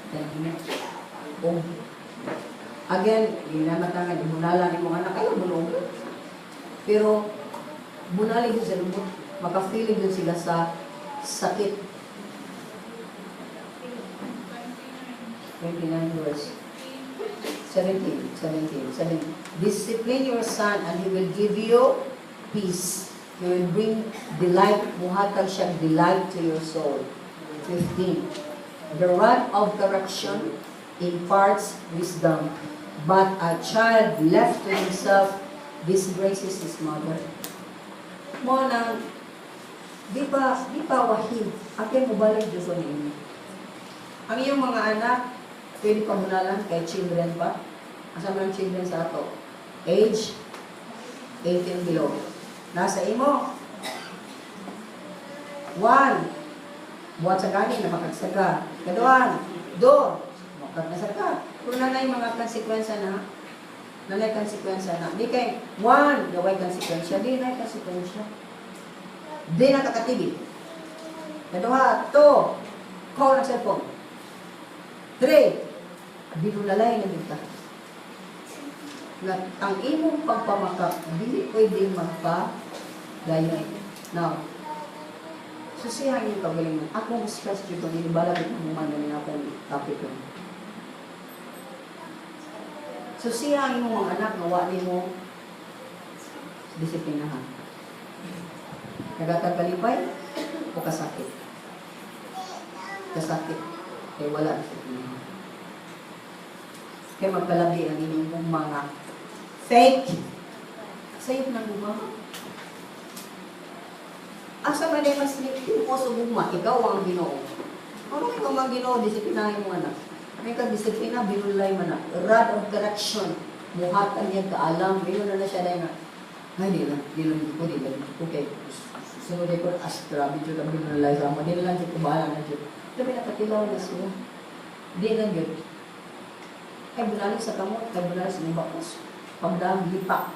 again, ginamatangan, bunala ni mga anak, ayaw bulong. Pero, bunali yun sa lumot, makapilig yun sila sa sakit. 29 verse 17. Discipline your son and he will give you peace. He will bring delight, muhatag siyang delight to your soul. 15. The rod of correction imparts wisdom, but a child left to himself disgraces his mother. Mo na, di pa wahid, akin mo balik Diyos o ninyo. Ang iyong mga anak, pwede pa muna lang kay children pa. Asa man ang children sa ato? Age 18 below. Nasa imo. 1. Buhat sa gani na makagsaga. Kaduan. 2. Makagsaga. Kung nanay mga konsekwensya na, nanay konsekwensya na. Di kay 1. Gaway konsekwensya. Di nanay konsekwensya. Di nakakatibig. Kaduha. 2. Call ng cellphone. 3. Binulalay na dito. Na ang imong pagpamakap, hindi pwede magpa-gayay. Now, susihan yung kagalingan. Ako stress dito, nilibalagit ng mga namin akong topic yun. Susihan yung mga anak na wali mo disiplinahan. Nagatang kalipay o kasakit? Kasakit. Kaya wala disiplinahan. Kaya magkalabi ang inyong mga fake. Sayop ng gumama. Asa man ay mas mo sa guma, ikaw ang Ginoo. Ano ikaw ang Ginoo, disiplinahin mo anak. May ka-disiplina, binulay mo na. Rod of correction. Muhatan niya kaalam. Binulay na siya dahil na. Ay, di lang ko. Okay. Sunod ko, grabe dyan ang binulay sa ama. Di lang dyan kubahala na dyan. Sabi nakatilaw na siya. Di lang yun. Ay, bunalik sa kamot. Ay, bunalik sa mga bakos. Pagdang lipa.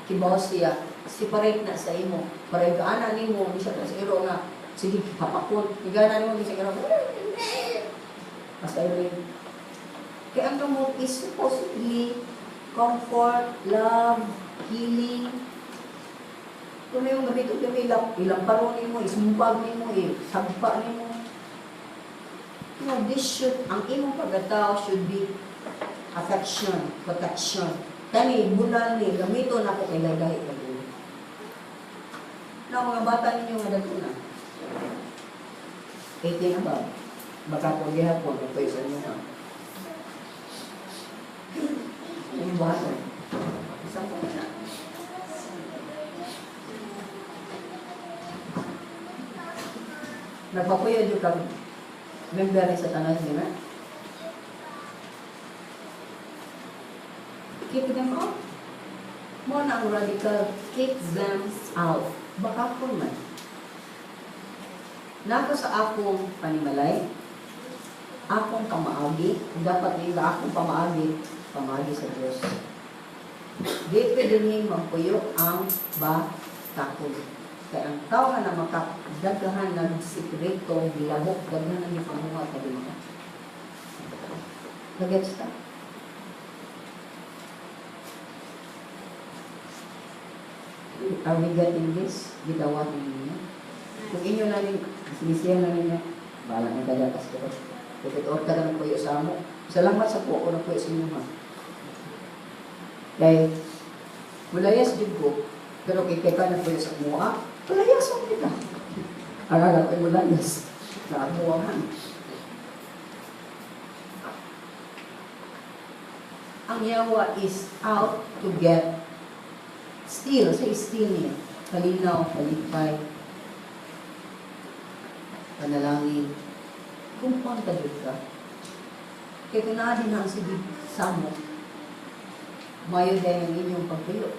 Kibaw siya. Separate na sa imo. Para yung kaanan ni mo, di siya sa iro nga. Sige, hapakon. Igana ni mo, di siya iro. Basta iro yun. Kaya ang kamot is supposedly comfort, love, healing. Kung may yung gabito, ilang paro ni mo, ismumpag ni mo, sagpa ni mo. No, this should, ang imong pagkatao should be affection, protection. Kani, bunal ni, gamito na ko kay lagay ka doon. Na mga bata ninyo nga dato na. 18 na ba? Baka po gihapon, ito isa nyo ha. Yung bata. Isang po na. Nagpapuyo yung kami. Nagdari sa tanas nila. Keep them out. Mo na ang radical, keep them out. Baka po man. Nako sa akong panimalay, akong pamaagi, dapat nila akong pamaagi sa Diyos. Di pwede niya magpuyo ang batakon. Kaya ang tao nga na makadagahan ng sikreto, bilahok, dagahan ng ipamuha, tabi mo. Nag-gets ka? Are we getting this? Gitawat ninyo. Kung inyo na rin, sinisiyan na ninyo, bahala ng kadatas ko. Kung ka na puyo sa amo, salamat sa po ako na puyo sa inyo ha. Kaya, mulayas din ko, pero kay ka na puyo sa mua, mulayas mo kita. Aragal ko mulayas sa amuahan. Ang yawa is out to get still, say still niya. Kalinaw, kalipay, panalangin. Kung pangtagod ka, kaya kung naadin na ang sige sa mo, mayo dahil ang inyong pagpilo.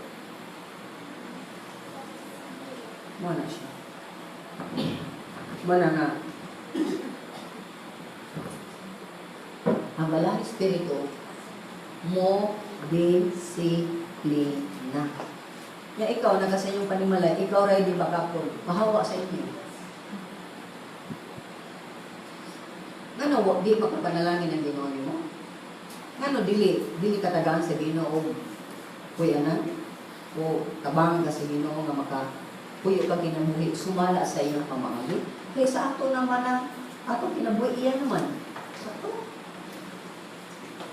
Mana siya. Mana nga. Ang balang espiritu, mo disiplina. Ya ikaw, nagasa inyong panimalay, ikaw ready baka po, mahawa sa inyo. Ngano, di makapanalangin ang Ginoo mo? Ngano, dili katagaan sa Ginoo, kuyanan, o tabang ka sa Ginoo nga makapuyo ka kinabuhi, sumala sa iyong pamaagi. Kaya sa ato naman ang atong kinabuhi, iyan naman. Sa ato.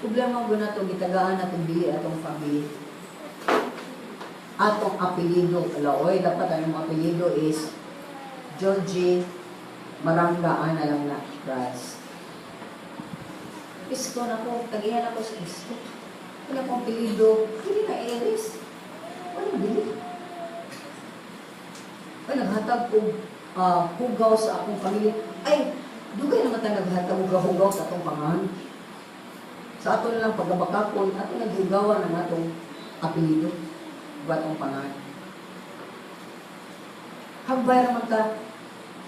Problema ko na itong gitagaan atong dili atong family. Atong apelido, alaoy, dapat ang apelido is Jojie, Maranga, na lang na, Christ.
Isko na ko, tagihan ako sa isko. Wala akong apelido, hindi na Eris. Wala bili. Ay, naghatag ko hugaw sa akong pamilya. Ay, dugay naman tayo naghatag hugaw sa atong pangahan. Sa ato na lang pagkabakakon, ato naghugawan ng atong apelido, atong pangahan. Hagbay naman ta,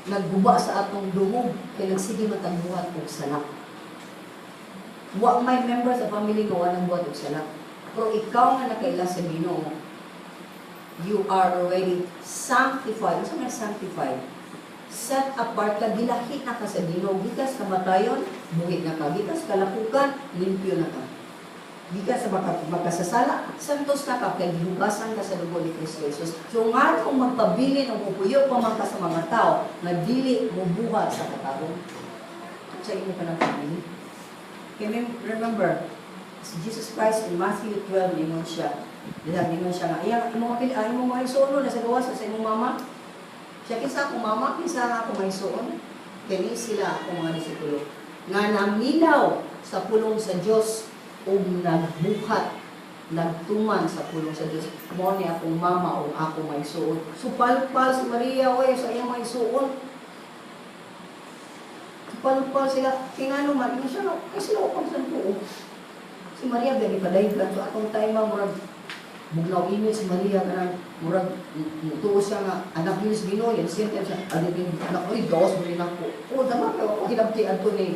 nagguba sa atong dungog, kaya nagsige matagbuhat og salak. Wa may member sa family ko anang buhat og salak. Pero ikaw nga nakaila sa Ginoo, you are already sanctified. Ano nga sanctified? Set apart ka, gilahi na ka sa Ginoo. Gikas kamatayon, buhi na ka. Gikas kalapukan, limpyo na ka. Gikas sa makasasala, santos na ka, kaya gihugasan ka sa dugo ni Kristo Jesus. So nga kung magpabili ng upuyo pa man ka sa mga tao, na dili mo buhat sa katawang. Sa inyo ka ng pamilya. Remember, si Jesus Christ in Matthew 12, ningon siya. Ningon siya nga, ayaw mo mga isuon na sa gawas sa imong mama. Siya, kinsa akong mama, kinsa ako may isuon. Kaya sila akong mga disipulo. Nga naminaw sa pulong sa Diyos o nagbuhat, nagtuman sa pulong sa Diyos. Mo ni akong mama o ako may isuon. So palpal si Maria, oy, sa iyang may isuon. Palpal sila, tingano man, siya no, kasi ako pang santo. Si Maria, gani paday plan. So atong time murag, bugnaw init si Maria, kanang murag, tuos siya nga, anak niyo si Ginoo, yan siya, anak ko, dos mo rin ako. O, dama kayo, ako hinabtian to ni,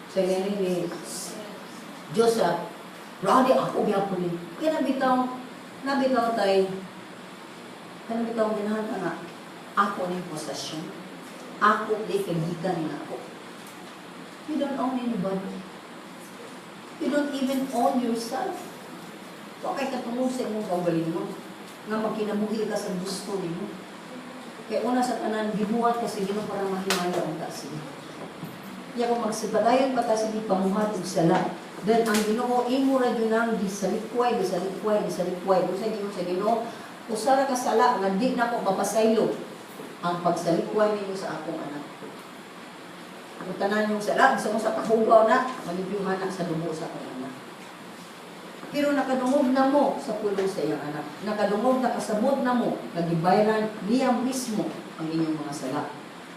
sa nini ni, Diyos siya, radi ako gyapon ni. Kaya nabitaw tayo, ginahan ka nga, ako ni posasyon, ako di kagitan na ako. You don't own anybody. You don't even own yourself. So, kay katungod sa imong kaugaling mo, nga magkinabuhi ka sa gusto mo. Kaya una sa tanan, gibuhat ka sa Ginoo para mahimaya ang taas niya. Kaya kung magsipadayon pa tayo sa pamuhat og sala, then ang Ginoo, imo ra yun ang disalikway. Kung sa Ginoo, usara ka sala, nga di na ko papasaylo ang pagsalikway ninyo sa akong anak. Kung tanan yung sala, gusto mo sa kahugaw na, magiging sa dugo sa akong anak. Pero nakadungog na mo sa pulong sa iyang anak. Nakadungog na kasabot na mo, nagibayran niya mismo ang inyong mga sala.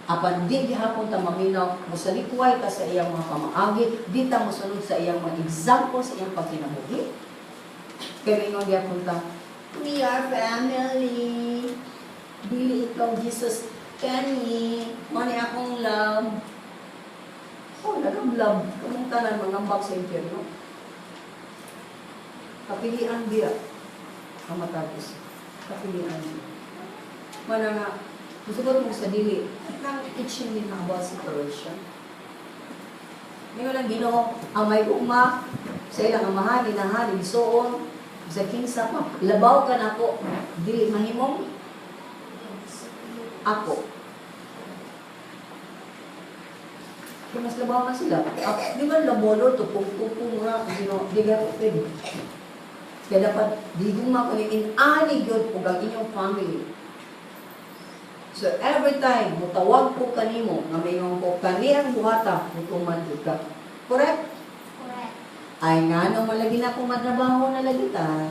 Apan di gihapon ta maminaw, musalikway ka sa iyang mga pamaagi, di ta mosunod sa iyang mga example sa iyang pagkinabuhi. Kaya ingon gihapon ta, we are family. Dili ikaw, Jesus, kani, mani akong love. Oh, nag-love. Kamong tanan mangambak sa impyerno. Kapilian biya ang matapos. Kapilian biya. Mana nga, gusto mo sa dili, nang teaching din na about separation. Ngayon lang Ginoo, ang may uma, sa ilang amahan, inahan, isuon, sa kinsa pa, labaw ka na ako, dili mahimong ako. Kung mas labaw na sila, di ba labolo, tupong-tupong nga, di ka pwede. Kaya dapat, di guma ko ni in-ani yun po ang inyong family. So every time, mutawag ko kanimo, nga mayroon ko kaniyang buhata, mutuman ka. Correct?
Correct.
Ay nga, no, malagi na akong matrabaho na lagi ta.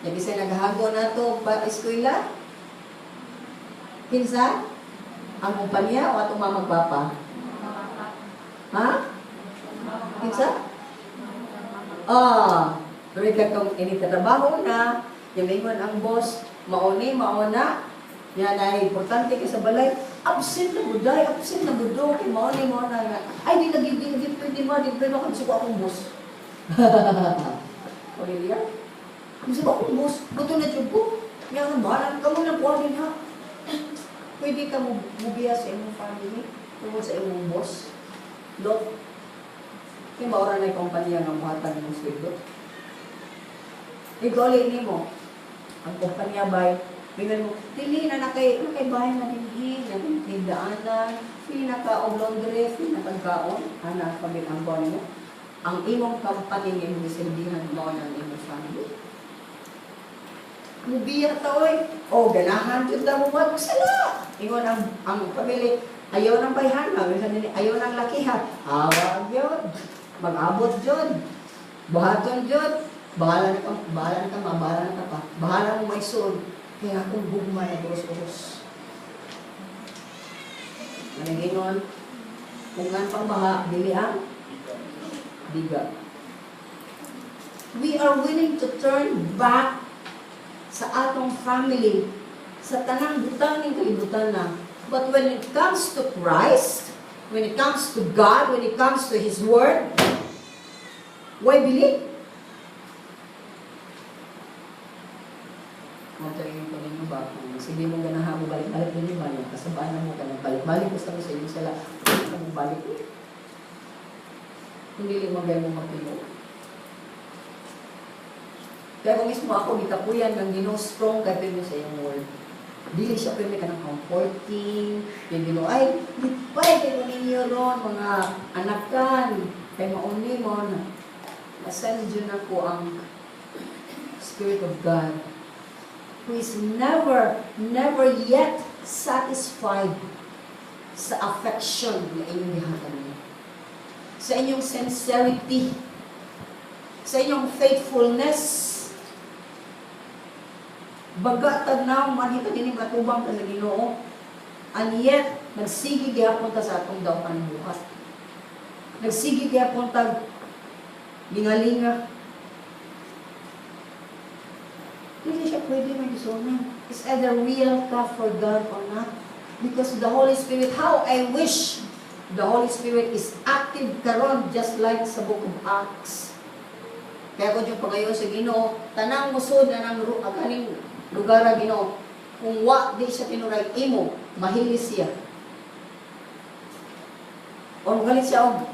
Nag-isa naghahago na to pa eskwela. Kinsa? Ang kumpanya o atong mamagpapa? Ha? Kinsa? Pero ikatong initatrabaho na, yung ingon ang boss, mauna, yan ay importante ka sa balay, absent na buday, absent na budo, kay mauna nga. Ay, di lagi, pwede mo, gusto ko akong boss. Pagiliya? Gusto ko akong boss, buto na dyan po. Yan ang bahalan, kamo na po din ha. Pwede ka mubiya sa imong family, tungkol sa imong boss. Look, yung maura na yung kumpanya ng buhatan ng sweldo. Igoli ni mo, ang kumpanya bay, bigyan mo, dili na nakaibayan na din, nagtindaanan, pili na ka o laundry, pili na kagkaon, pamit ang buwan mo. Ang imong company ng imong isilbihan mo ng imong family. Mubiya ta, oy. O, ganahan, yun na mo, sala. Ingon ang pamili, ayaw ng bayhan, ayaw ng lakihan. Awag yun. Mag-abot dyan. Buhaton dyan. Bahala na ka pa. Bahala mo may soul. Kaya akong gugma na buros-buros. Managinon, kung nga pang baha, dili ang biga. We are willing to turn back sa atong family, sa tanang butang ng kalibutan na. But when it comes to Christ, when it comes to God, when it comes to His Word, why believe? Magtayin ko ninyo ba? Sige mo ganahan mo balik-balik din yung balik. Kasabaan mo ka ng balik-balik. Gusto mo sa inyo sila. Gusto mo balik. Hindi limagay mo matulog. Kaya kung mismo ako, gitapuyan ng Ginoo strong kay Pino sa iyong word. Dili siya pwede ka ng comforting. Yung Ginoo, ay, lipay kayo ninyo ron, mga anakan. Kay mauni mo na. Nasend yun ako ang Spirit of God, who is never yet satisfied sa affection na inyong gihatan niya. Sa inyong sincerity, sa inyong faithfulness. Bagatag na manita din yung katubang ka na Ginoo, and yet, nagsigig yapon ta sa atong daw bukas. Nagsigig yapon ta lingalinga. Hindi siya pwede mag-isonan. It's either real ka for God or not. Because the Holy Spirit, how I wish the Holy Spirit is active karon just like sa Book of Acts. Kaya kung yung pangayon sa Ginoo, tanang musod na ng kaning lugar na Ginoo, kung wa di siya tinuray imo, mahilis siya. O magalit siya o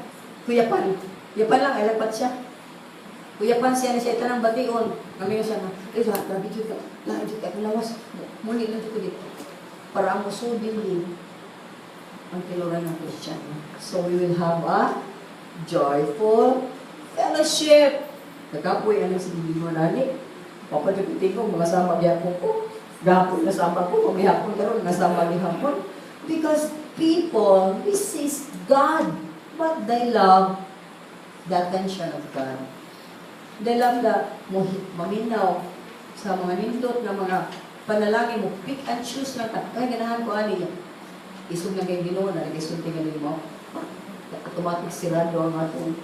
kuyapan. Kuyapan lang, ay lapat siya. Kuyapan siya na siya itanang bation. Kami siya na, grabe dito ka. Lahat dito ka. Lawas. Muli lang dito dito. Para ang musudin din ang tinuray ng Christian. So we will have a joyful fellowship. Nagkapoy ang sige mo nani. Papadupitin ko, mga sama gihapon ko. Gahapon nasama ko, kung gihapon karon nasama gihapon. Because people resist God, but they love the attention of God. They love the maminaw sa mga nindot na mga panalangin mo. Pick and choose lang. Kaya ganahan ko ani. Isog na kayo Ginoo na nag-isulti ka mo. Automatic sirado ang atong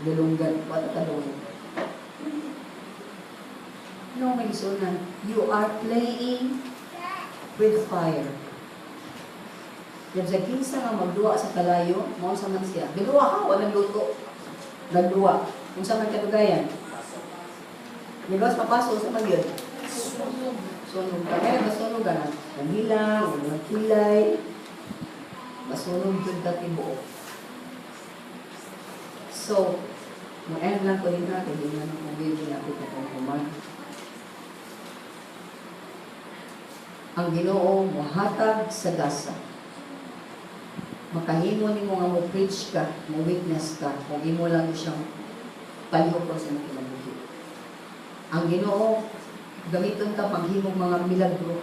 dalunggan. Wala ka doon. No, may isunan. You are playing with fire. Yung sa kinsa nga magduwa sa kalayo, mao sa man siya. Giduwa ha, walang luto. Nagduwa. Kung sa man kadugayan. Nilos papaso sa man yun. Sunog ka. Kaya masunog ka na. Naghilang, nagkilay. Masunog yun dati buo. So, ma-end lang ko din natin. Hindi na nang video natin itong kumag. Ang Ginoo mohatag sa gasa. Makahimo ni mo nga mo preach ka, mo witness ka, kung imo lang siyang palihog ko sa nakinabuhi. Ang Ginoo, gamiton ka paghimog mga milagro.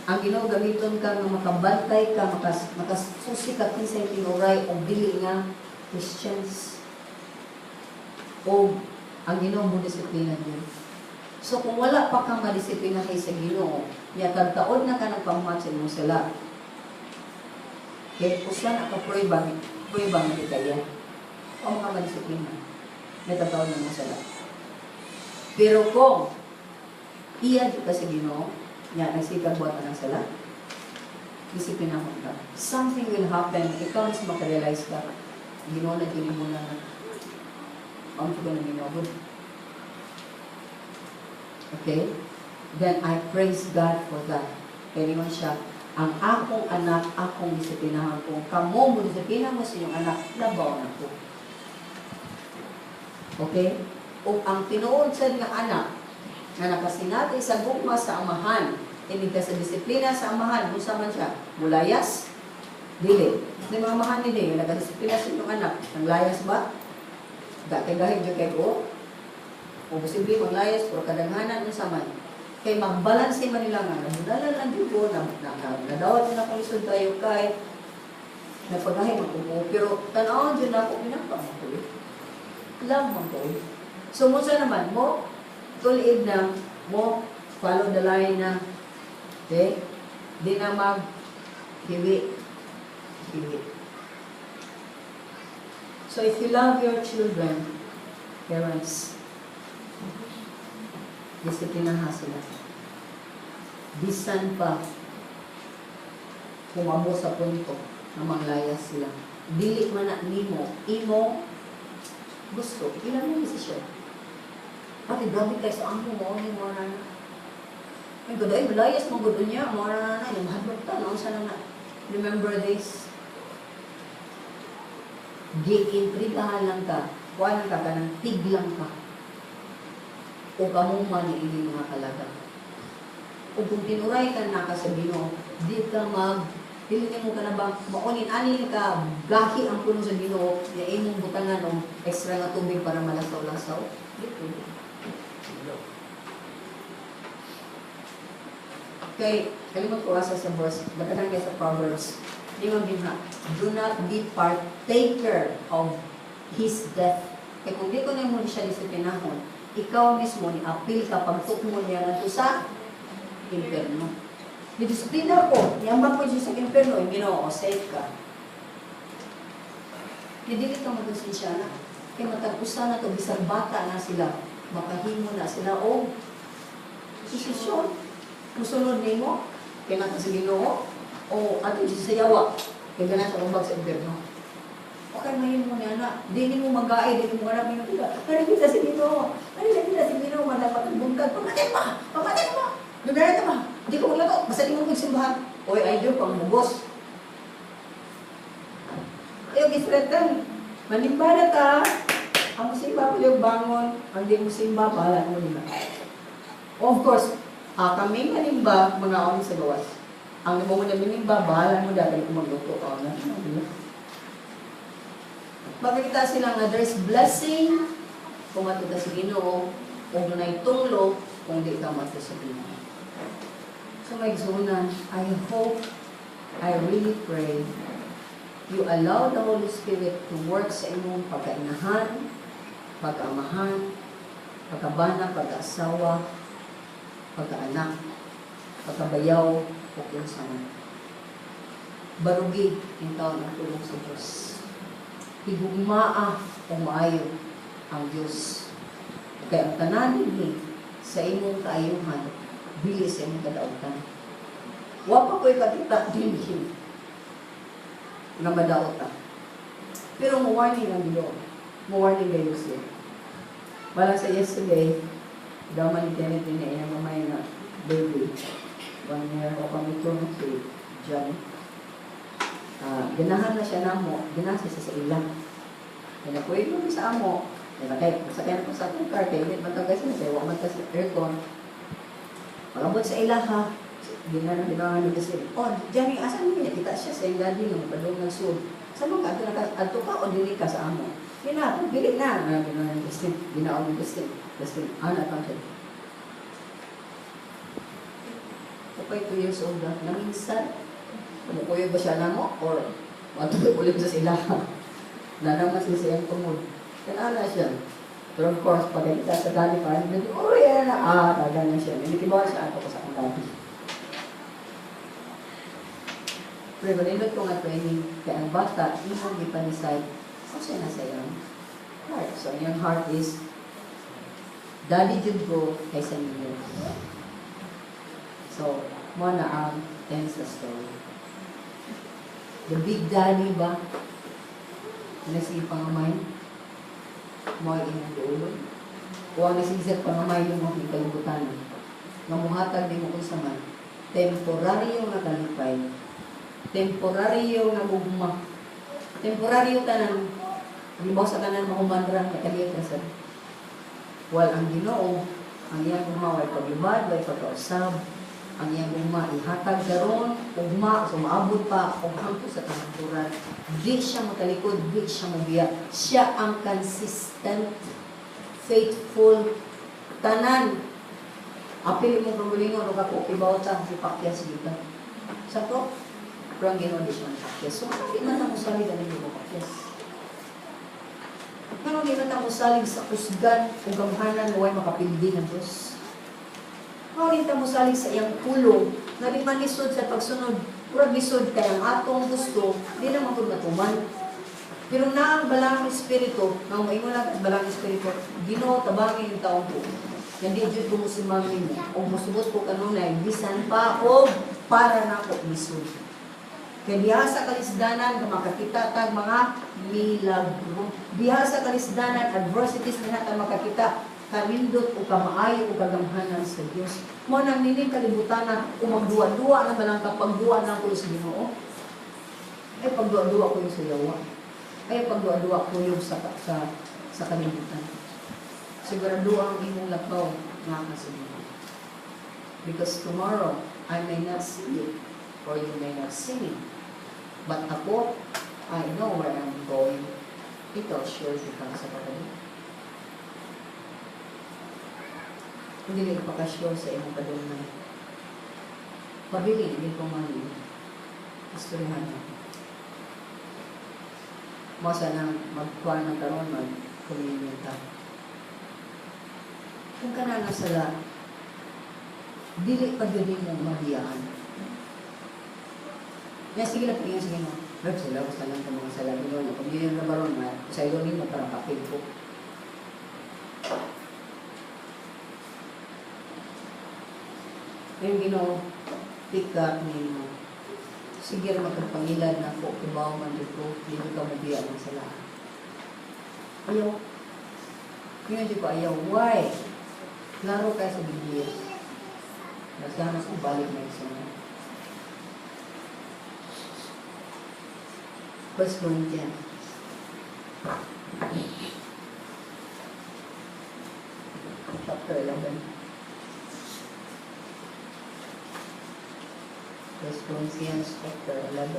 Ang Ginoo, gamiton ka nga makabantay ka, makasusi ka kinsay tinuray o dili nga Christians. O ang Ginoo mo disiplina din. So kung wala pa kang madisiplina kay sa Ginoo, yatag-taon na ka ng pangmatsin mo sila. Kaya usan ako prueba nga kaya. O mga madisiplina. Yatag-taon na mo sila. Pero kung iya di ka sa Ginoo, nagsikag buhat na sila, disiplina mo ka. Something will happen. Ikaw mas makarealize ka. Ginoo na gini mo na ang tugon ng Ginoo. Okay? Then I praise God for that. Kaya naman siya, ang akong anak, akong disiplinahan ko. Kamo mo, disiplina mo sa iyong anak, labaw na ko. Okay? O ang tinuod sa nga anak, na nakasinati sa gugma sa amahan, hindi ka sa disiplina sa amahan, kung man siya, mulayas, dili. Hindi mga amahan nila, yung nakadisiplina sa iyong anak, ang layas ba? Gatagahin yung kay ko, o posible maglayas, pero kadaghanan ng saman. Kaya magbalanse man nila nga, nadala lang dito, nadawat na kung isod tayo kay Napagahin ako mo, pero tanawan dyan ako, pinapang ako eh. Love mo ko eh. So, mo sa naman mo, tulid na mo, follow the line na, okay? Di na mag-hiwi. Hiwi. So, if you love your children, parents, disiplinahan sila. Bisan pa, kumabo sa punto na manglayas sila. Dili man na nimo, imo gusto, ilan mo desisyon. Pati grabe kayo sa amo mo, yung mga na. Ay, gado, ay, malayas mo gado niya, mga na, yung hadlok ta, noon sana na. Remember this? Gi-intrigahan lang ka, kuha lang ka, kanang tiglang ka. O kamuman ni hindi mga kalaga. O kung tinuray ka na ka sa Ginoo, di ka hilingin mo ka na ba, maunin, anil ka, gahi ang puno sa Ginoo, na imong butangan o extra nga tubig para malasaw-lasaw. Dito. Okay, kalimot ko asa sa verse, magkatang sa Proverbs, di mo binha, do not be partaker of his death. Kaya kung di ko na mo siya disiplinahon, ikaw mismo ni apil ka pagtuk mo niya na sa impyerno. Disiplina ko, yaman po siya sa impyerno, Ginoo, safe ka. Hindi ka magkonsensya na. Kaya matag-usa na ito, bisang bata na sila, makahimo na sila, o desisyon. Musunod ni mo, kaya natin sa Ginoo, o ato sa yawa, kaya ganun sa umbag sa impyerno. Okay, mahin mo niya na, di mo mag-aay, di mo marami ng iba. Narikita si Ginoo, narikita si Ginoo, madapat ang bungkag, pamatay pa, pamatay pa. Doon ba? Hindi ko maglato. Basta di mo magsimbahan. Oy, ay Diyo, pang mubos. Ayaw, gisretan. Manimba na ta. Ang musimba ko yung bangon. Ang di musimba, bahala mo nila. Of course, kami manimba, mga on sa gawas. Ang mo na manimba, bahala mo dahil kung magluto. Makikita sila nga, there's blessing kung matuta sa Ginoo, kung doon ay tulo, kung di ka matuta sa Ginoo. So, my Zonan, I hope, I really pray, you allow the Holy Spirit to work sa inyong pagkainahan, pagkaamahan, pagkabana, pagkaasawa, pagkaanak, pagkabayaw, o kung saan. Barugi, yung taon ang tulong sa Diyos. Higugmaa o maayo ang Diyos. Kaya ang tananin ni sa imong kaayuhan, bilis sa imong kadautan. Wapa ko'y katita din na madauta. Pero mo-warning ang Ginoo. Mo-warning kayo siya. Wala sa yesterday, daman ni Kenneth din na iyang mamay na baby. 1 year o kami ito si John. Ganahan na siya na mo, ginasa siya sa ilang. Kaya nakuhin mo sa amo. Kaya sakay na po sa ating car, kaya hindi matagay siya, kaya waman ka sa aircon. Pagabot sa ilaha, ginahan nila siya. Oh, Johnny, asan mo niya? Kita siya sa yung daddy nung padong ng sud. Saan mo ka? Adto ka o dili ka sa amo? Ginahan, bilit na. Ginahan ng Christine. Ginaon ng Christine. Christine, anak ka siya. Kapay 2 years old na. Naminsan, kumukuyo ba siya na mo? Or matulog ulit sa ilaha? Nanaman siya siyang tumod. Kanala siya. Pero of course, pag kita sa daddy pa, oh, yan na. Taga na siya. Nilikibawa siya ako sa akong daddy. Pero nilot ko nga training, kaya ang bata, yung ipanisay, so siya nasa iyang heart. So, yung heart is, daddy did go kaysa ninyo. So, mo na ang end sa story. The big daddy ba? Nasige pangamay? Mo ay inyong doon. O ang nasigzag pangamay yung mga kalibutan. Ngamuhatag din mo kung saman. Temporaryo na kalipay. Temporaryo na gugma. Temporaryo tanan. Halimbawa sa tanan mahumandra na kaliyat ka sa. Wal ang Ginoo, ang iyang gugma ay paglibad, ay pagkausab. Ang iyang gugma ihatag karon, ugma, sumaabot pa, o hangko sa kanaturan. Di siya matalikod, di siya mabiyak. Siya ang consistent, faithful, tanan. Apil mo kumulingon, o kako, ibaw sa sipakyas dito. Sa to, Pero ang Ginoo di siya nakakyas. So, hindi man ako salig na hindi mo kakyas. Pero hindi man ako salig sa kusgan o gamhanan huwag makapildi ng Diyos. Hindi mo salig sa iyang pulong na di man lisod sa pagsunod. Murag lisod kaya ang atong gusto, di na magod matuman. Pero na ang balang espiritu, nang may mula ang balang espiritu, Ginoo tabangin yung taong ko. Hindi dyan ko mo si mami mo. O musubot ko kanunay, bisan pa o para na ako lisod. Kaya diha sa kalisdanan, makakita tag mga milagro. Diha sa kalisdanan, adversities na natin makakita, kamindot o kamaayo o kagamhanan sa Diyos. Mo nang nining kalibutan na umagduwa-duwa na balang kapagduwa na ko sa Ginoo. Ay pagduwa-duwa ko yung sa yawa. Ay pagduwa-duwa ko yung sa kalibutan. Sigurado ang imong lakaw nga sa Ginoo. Because tomorrow, I may not see you or you may not see me. But ako, I know where I'm going. Ito, sure, become sa pagkalit. Hindi ka pakasure sa imong kadunay. Pabili, hindi ko mali. Istoryahan mo. Masa nang magkuha ng karoon, mag-communion ka. Kung ka na nasala, dili pa din mo mabiyaan. Yan, sige lang po yan, sige mo. Rep, sila, basta lang sa mga salabi nyo. Kung yun yung nabaron na, sa ilo nyo, parang kapil ko. Yung Ginoo, pick up ninyo. Sige rin magkapangilad na po, ibaw man dito, hindi ka mabiyaan ng salahan. Ayaw. Yun di ko ayaw. Why? Klaro kayo sa Biblia. Nasana kong balik na isa na. 1 Corinthians. Chapter 11. 1 Corinthians chapter 11.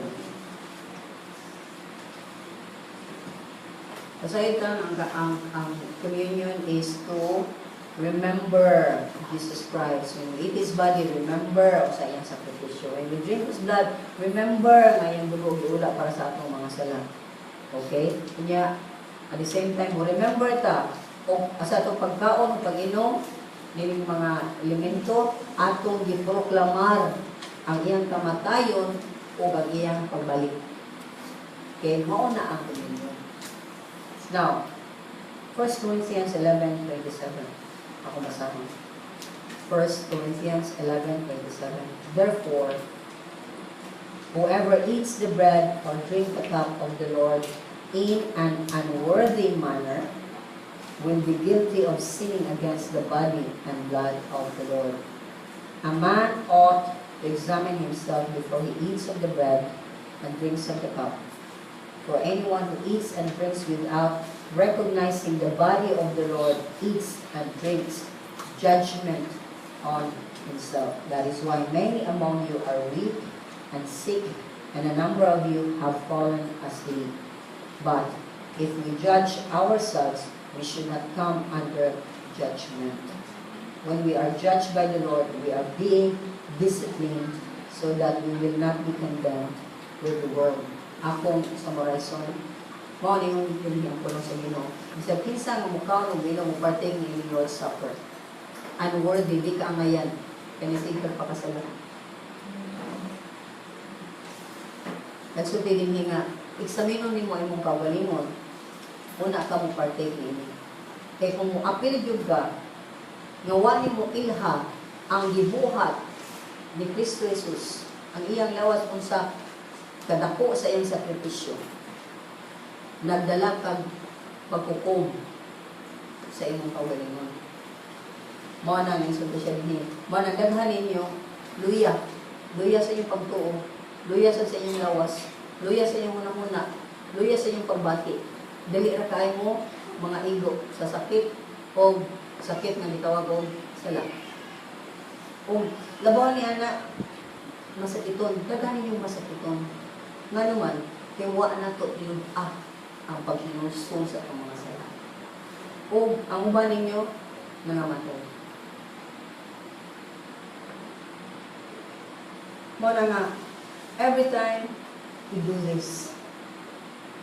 Aside ang communion is to remember Jesus Christ. When we eat His body, remember sa iyang sakripisyo. When we drink His blood, remember na iyang dugo giula para sa atong mga sala. Okay? Kanya, at the same time, remember ta, o sa atong pagkaon, pag-inom, nining mga elemento, atong giproklamar ang iyang kamatayon o ang iyang pagbalik. Okay? Mauna ang communion. Now, 1 Corinthians 11:27. Ako masama. 1 Corinthians 11:27. Therefore, whoever eats the bread or drink the cup of the Lord in an unworthy manner will be guilty of sinning against the body and blood of the Lord. A man ought to examine himself before he eats of the bread and drinks of the cup. For anyone who eats and drinks without recognizing the body of the Lord eats and drinks judgment on himself. That is why many among you are weak and sick, and a number of you have fallen asleep. But if we judge ourselves, we should not come under judgment. When we are judged by the Lord, we are being disciplined so that we will not be condemned with the world. Akong summarize on, mo ni yung ang pulong sa Ginoo. Bisag kinsa nga mukhaon og Ginoo mo partake ni Lord's Supper. Unworthy, di ka angayan. Kanisigper pa ka sa lahat. Nagsulti din nga, eksaminon nimo imong kaugalingon. Una ka mo partake ni. Kay kung mo apil jud ka, nga wa nimo ilha ang gibuhat ni Kristo Jesus, ang iyang lawas unsa kadako sa iyang sakripisyo, nagdala kag pagkukom sa imong kaugalingon. Mao nang insulto siya dinhi. Mao nang daghan ninyo luya. Luya sa inyong pagtuo, luya sa inyong lawas, luya sa inyong una-una, luya sa inyong pagbati. Dili ra kay mo mga igo sa sakit o sakit nga gitawag og sala. O labaw ni ana masakiton, daghan ninyong masakiton. Nga naman, kaya wa na to yung ang pag-inusong sa itong mga sala. O, ang uban ninyo, nangamatay. Mo na nga, every time to do this.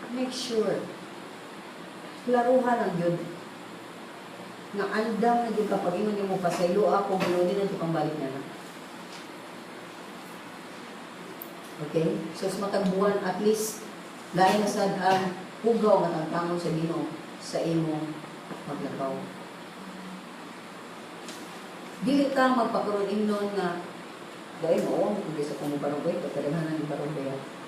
Make sure. Klaruhan ang yun. Nga andam na yun kapag ingon mo pasaylo ako, bulodin na ito kang balik na na. Okay? So, sa matagbuhan, at least, lain na sad ang hugaw nga tangtangon sa Ginoo sa imong maglakaw. Dili ka magpakaroon ingnon nga dahil mo, kung sa kong barangay, pagkadaghanan ng barangay.